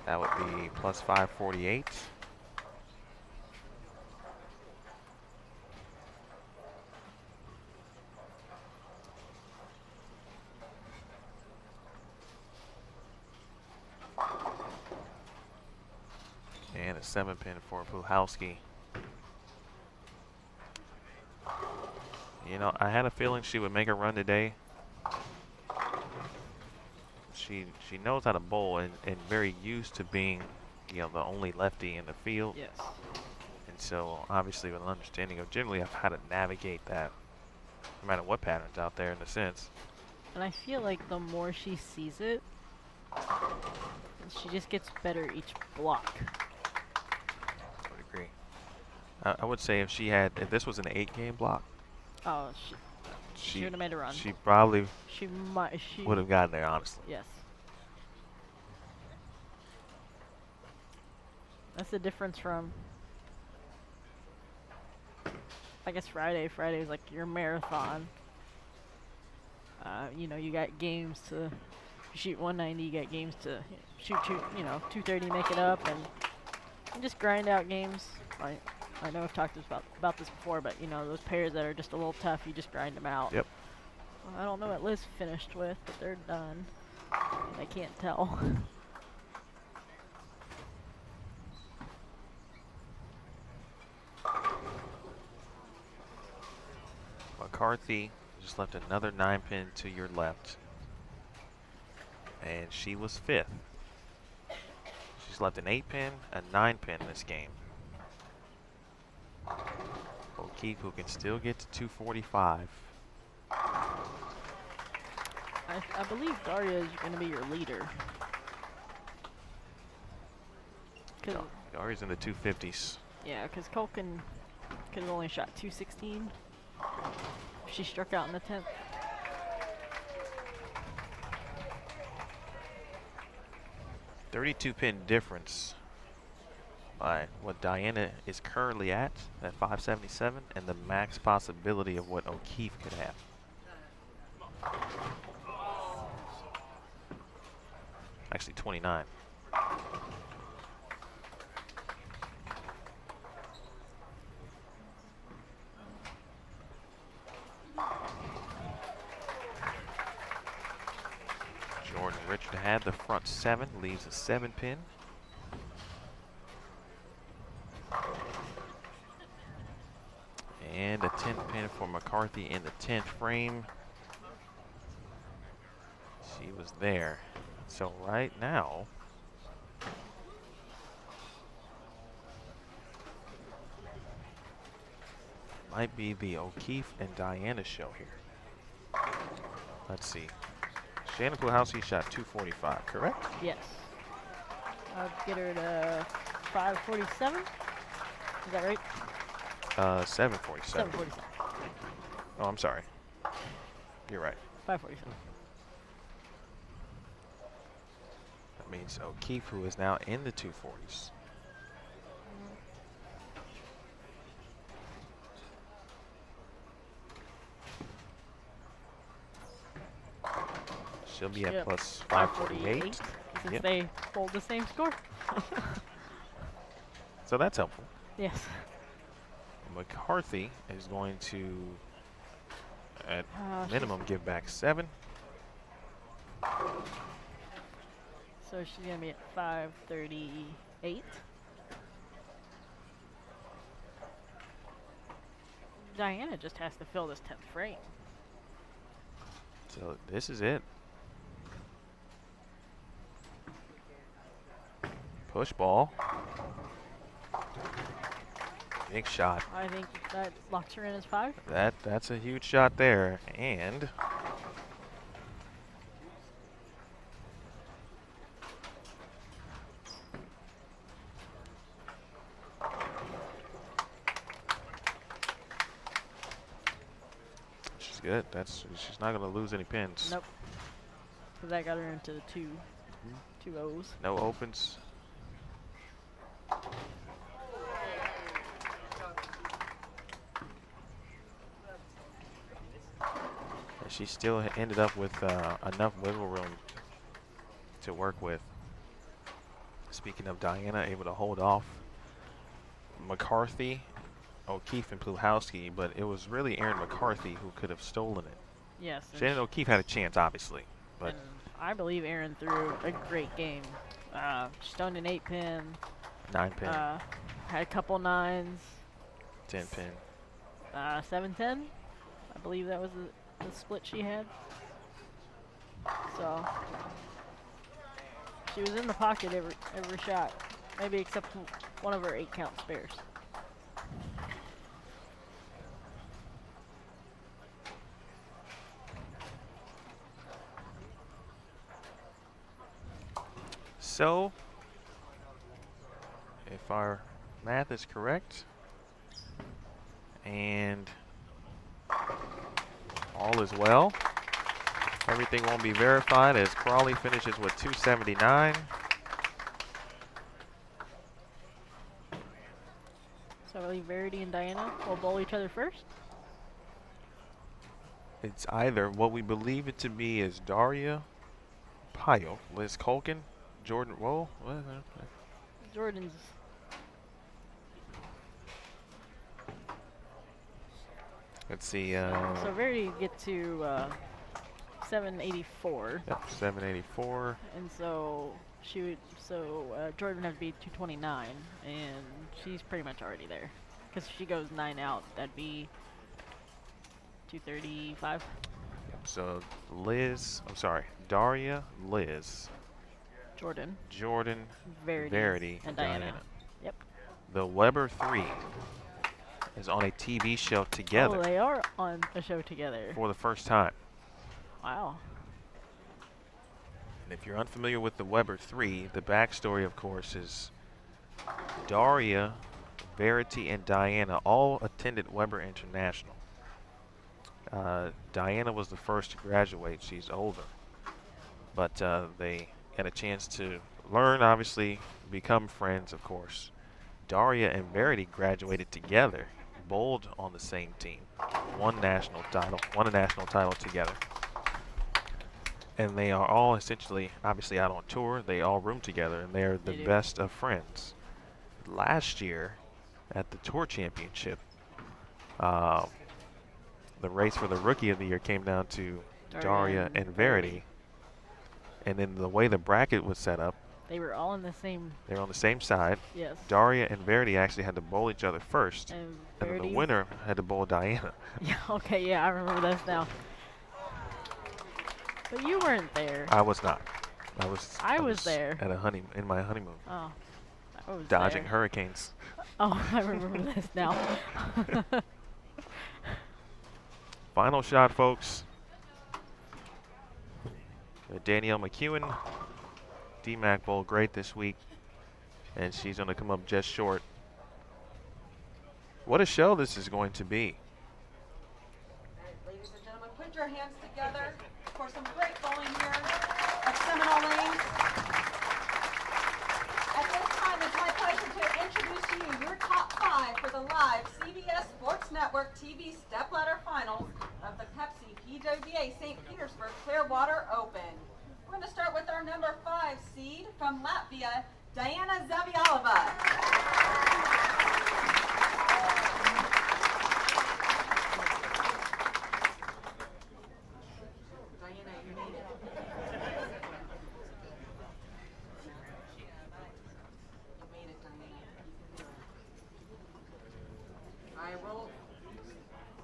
That would be plus 548. And a 7-pin for Puhalski. You know, I had a feeling she would make a run today. She knows how to bowl and very used to being, you know, the only lefty in the field. Yes. And so, obviously, with an understanding of generally of how to navigate that, no matter what pattern's out there in a sense. And I feel like the more she sees it, she just gets better each block. I would agree. I would say if this was an 8-game block, Oh, she would have made a run. She probably She might. She would have gotten there, honestly. Yes. That's the difference from, I guess, Friday. Friday is like your marathon. You know, you got games to shoot 190. You got games to shoot 230, make it up, and just grind out games. I know I've talked about this before, but you know, those pairs that are just a little tough, you just grind them out. Yep. I don't know what Liz finished with, but they're done. I can't tell. McCarthy just left another 9-pin to your left. And she was 5th. She's left an 8-pin, a 9-pin this game. O'Keefe, who can still get to 245. I believe Daria is going to be your leader. No, Daria's in the 250s. Yeah, because Culkin could have only shot 216. She struck out in the 10th. $32-pin difference by what Diana is currently at 577 and the max possibility of what O'Keefe could have. Actually 29. Jordan Richard had the front 7, leaves a 7-pin. And a 10-pin for McCarthy in the 10th frame. She was there. So right now, might be the O'Keefe and Diana show here. Let's see. Shannon Puhalski shot 245, correct? Yes. I'll get her to 547. Is that right? 747. 747. Oh, I'm sorry. You're right. 547. That means O'Keefe, who is now in the 240s. She'll be at plus 548. Since Yep. they hold the same score. So that's helpful. Yes. McCarthy is going to, at minimum, she's- give back 7. So she's going to be at 538. Diana just has to fill this 10th frame. So this is it. Push ball. Big shot. I think that locks her in as 5. That's a huge shot there. And she's That's good. She's not going to lose any pins. Nope. Because that got her into the two O's. No opens. And she still ended up with enough wiggle room to work with. Speaking of Diana, able to hold off McCarthy, O'Keefe, and Pluhowski, but it was really Erin McCarthy who could have stolen it. Yes. Shannon O'Keefe had a chance, obviously, but And I believe Erin threw a great game. Stoned an 8-pin. 9-pin, Had a couple 9s. 10-pin. 7-10. I believe that was the split she had. So she was in the pocket every shot, maybe except one of her 8-count spares. So, if our math is correct, and all is well, everything won't be verified as Crawley finishes with 279. So I believe Verity and Diana will bowl each other first. It's either what we believe it to be is Daria Pyle, Liz Colkin, Jordan. Whoa. Jordan's. Let's see. So Verity get to 784. Yep, 784. And so she would. So Jordan would have to be 229, and she's pretty much already there, because if she goes 9 out, that'd be 235. So Daria, Liz, Jordan, Verity, and Diana. Yep. The Weber 3 is on a TV show together. Oh, they are on a show together. For the first time. Wow. And if you're unfamiliar with the Weber 3, the backstory, of course, is Daria, Verity, and Diana all attended Weber International. Diana was the first to graduate. She's older. But they had a chance to learn, obviously, become friends, of course. Daria and Verity graduated together, bowled on the same team, won a national title together. And they are all essentially, obviously, out on tour. They all room together, and they're the best of friends. Last year, at the Tour Championship, the race for the Rookie of the Year came down to Daria and Verity. And then the way the bracket was set up, they were all in the same. they were on the same side. Yes. Daria and Verity actually had to bowl each other first, And then the Verity- winner had to bowl Diana. Yeah. Okay. Yeah, I remember this now. But you weren't there. I was not. I was there. at in my honeymoon, Oh. I was dodging there. hurricanes. Oh, I remember this now. Final shot, folks. Danielle McEwen, D-Mac bowled great this week, and she's going to come up just short. What a show this is going to be. Ladies and gentlemen, put your hands together for some great bowling here at Seminole Lanes. At this time, it's my pleasure to introduce to you your top 5 for the live CBS Sports Network TV stepladder finals of the Pepsi PWBA St. Petersburg-Clearwater Open. We're going to start with our number 5 seed from Latvia, Diana Zavialova.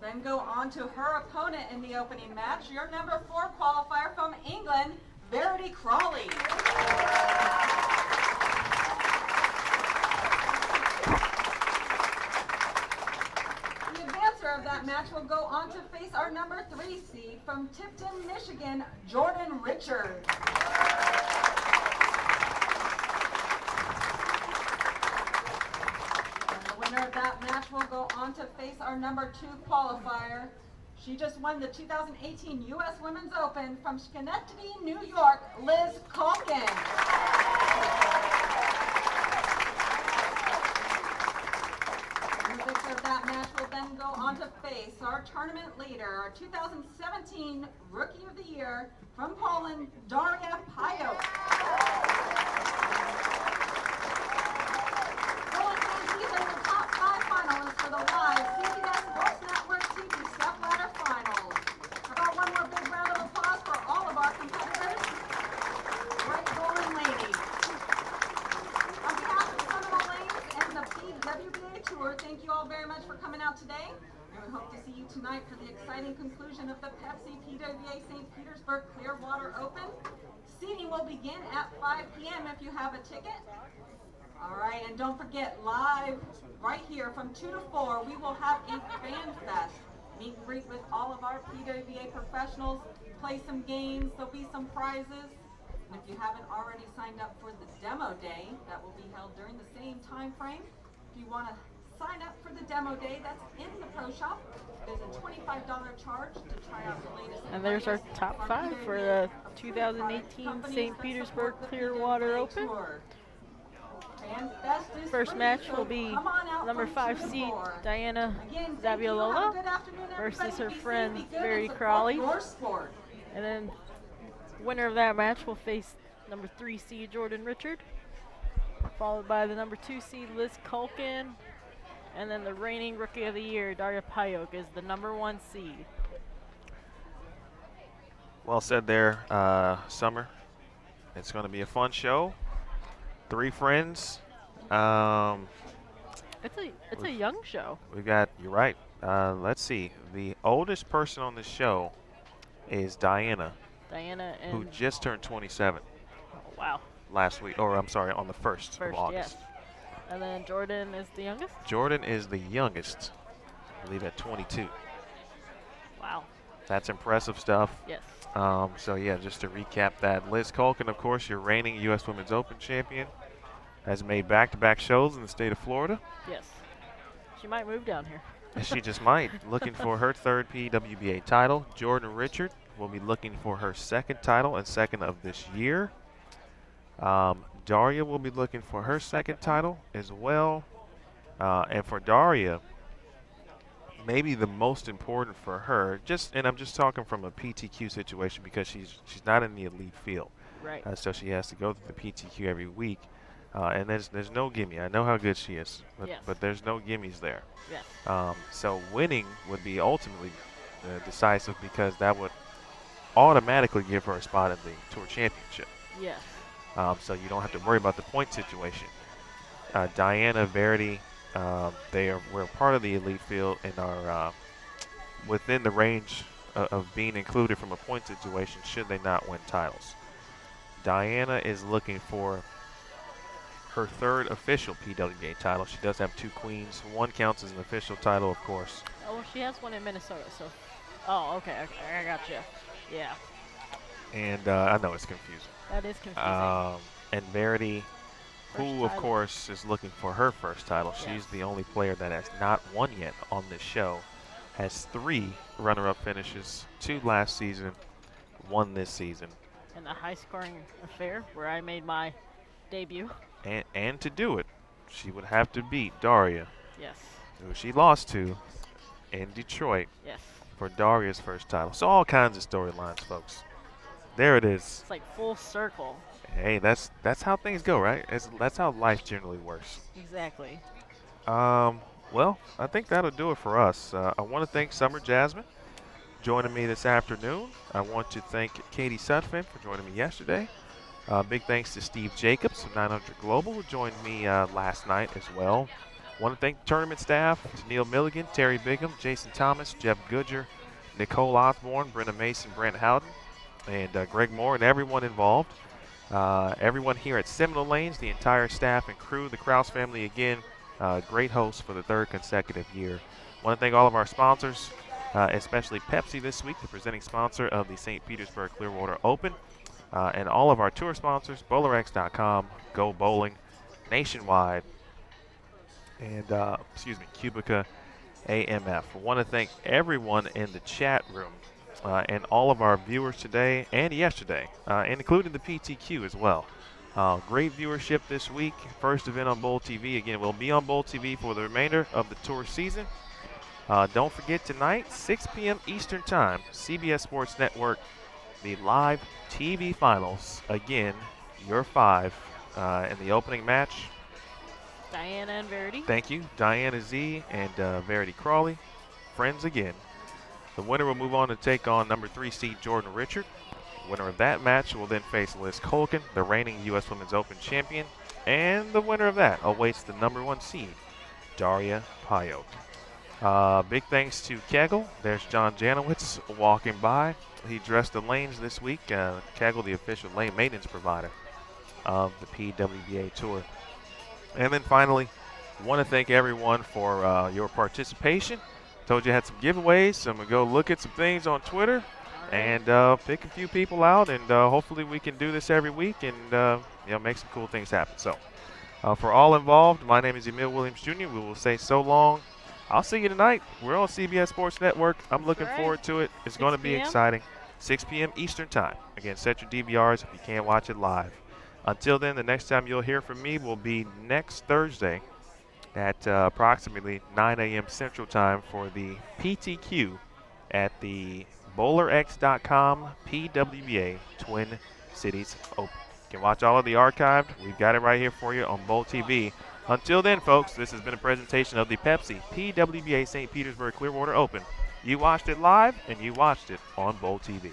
Then go on to her opponent in the opening match, your number 4 qualifier from England, Verity Crawley. The advancer of that match will go on to face our number 3 seed from Tipton, Michigan, Jordan Richards. Of that match will go on to face our number 2 qualifier She just won the 2018 U.S. Women's Open from Schenectady, New York, Liz Calkin. The victor of that match will then go on to face our tournament leader, our 2017 Rookie of the Year from Poland, Daria Pajok. These are the top 5 finalists for the live CBS Sports Network TV Stepladder Finals. How about one more big round of applause for all of our competitors? Great bowling ladies. On behalf of Seminole Lanes and the PWBA Tour, thank you all very much for coming out today. And we hope to see you tonight for the exciting conclusion of the Pepsi PWBA St. Petersburg-Clearwater Open. Seating will begin at 5 p.m. if you have a ticket. All right, and don't forget, live right here from 2 to 4, we will have a fan fest. Meet and greet with all of our PWBA professionals, play some games, there'll be some prizes. And if you haven't already signed up for the demo day, that will be held during the same time frame. If you want to sign up for the demo day, that's in the pro shop. There's a $25 charge to try out the latest. And there's our top 5 for the 2018 St. Petersburg-Clearwater Open. First match will be number 5 seed Diana Zabialola versus her friend Verity Crawley. And then winner of that match will face number 3 seed Jordan Richard, followed by the number 2 seed Liz Culkin, and then the reigning Rookie of the Year Daria Pajok is the number 1 seed. Well said there, Summer. It's going to be a fun show. 3 friends. It's a young show. We've got, you're right. Let's see. The oldest person on the show is Diana, and who just turned 27 wow. last week, or I'm sorry, on the 1st of August. Yes. And then Jordan is the youngest? Jordan is the youngest, I believe at 22. Wow. That's impressive stuff. Yes. So yeah, just to recap that, Liz Culkin, of course, your reigning U.S. Women's Open champion, has made back-to-back shows in the state of Florida. Yes. She might move down here. She just might. Looking for her 3rd PWBA title. Jordan Richard will be looking for her 2nd title and 2nd of this year. Daria will be looking for her 2nd title as well. And for Daria, maybe the most important for her, and I'm just talking from a PTQ situation because she's not in the elite field. Right. So she has to go through the PTQ every week. And there's no gimme. I know how good she is, but there's no gimmies there. Yes. So winning would be ultimately decisive because that would automatically give her a spot in the Tour Championship. Yes. So you don't have to worry about the point situation. Diana, Verity, we're part of the elite field and are within the range of being included from a point situation should they not win titles. Diana is looking for her 3rd official PWBA title. She does have 2 queens. 1 counts as an official title, of course. Oh, well, she has one in Minnesota, so. Oh, okay, I got you. Yeah. And I know it's confusing. That is confusing. And Verity, who, of title. course, is looking for her 1st title. Yes. She's the only player that has not won yet on this show. Has 3 runner-up finishes, 2 last season, 1 this season. In the high-scoring affair where I made my debut. And to do it, she would have to beat Daria, Yes. who she lost to in Detroit Yes. for Daria's 1st title. So all kinds of storylines, folks. There it is. It's like full circle. Hey, that's how things go, right? That's how life generally works. Exactly. Well, I think that'll do it for us. I want to thank Summer Jasmine joining me this afternoon. I want to thank Katie Sutphin for joining me yesterday. Big thanks to Steve Jacobs of 900 Global, who joined me last night as well. Want to thank the tournament staff, to Neil Milligan, Terry Bigham, Jason Thomas, Jeff Goodger, Nicole Osborne, Brenna Mason, Brent Howden, and Greg Moore, and everyone involved. Everyone here at Seminole Lanes, the entire staff and crew, the Krause family again, great hosts for the 3rd consecutive year. Want to thank all of our sponsors, especially Pepsi this week, the presenting sponsor of the St. Petersburg-Clearwater Open. And all of our tour sponsors, BowlerX.com, Go Bowling, Nationwide, and Cubica AMF. I want to thank everyone in the chat room and all of our viewers today and yesterday, including the PTQ as well. Great viewership this week. First event on Bowl TV. Again, we'll be on Bowl TV for the remainder of the tour season. Don't forget tonight, 6 p.m. Eastern Time, CBS Sports Network, the live TV finals. Again, your 5 in the opening match. Diana and Verity. Thank you, Diana Z and Verity Crawley, friends again. The winner will move on to take on number 3 seed Jordan Richard. Winner of that match will then face Liz Colkin, the reigning U.S. Women's Open champion, and the winner of that awaits the number 1 seed, Daria Payok. Big thanks to Kegel. There's John Janowitz walking by. He dressed the lanes this week. Kegel, the official lane maintenance provider of the PWBA Tour. And then finally, want to thank everyone for your participation. Told you I had some giveaways, so I'm going to go look at some things on Twitter and pick a few people out, and hopefully we can do this every week and make some cool things happen. So for all involved, my name is Emil Williams Jr. We will say so long. I'll see you tonight. We're on CBS Sports Network. I'm looking forward to it. It's going to be exciting. 6 p.m. Eastern Time. Again, set your DVRs if you can't watch it live. Until then, the next time you'll hear from me will be next Thursday at approximately 9 a.m. Central Time for the PTQ at the BowlerX.com PWBA Twin Cities Open. You can watch all of the archived. We've got it right here for you on Bowl TV. Until then, folks, this has been a presentation of the Pepsi PWBA St. Petersburg-Clearwater Open. You watched it live, and you watched it on Bowl TV.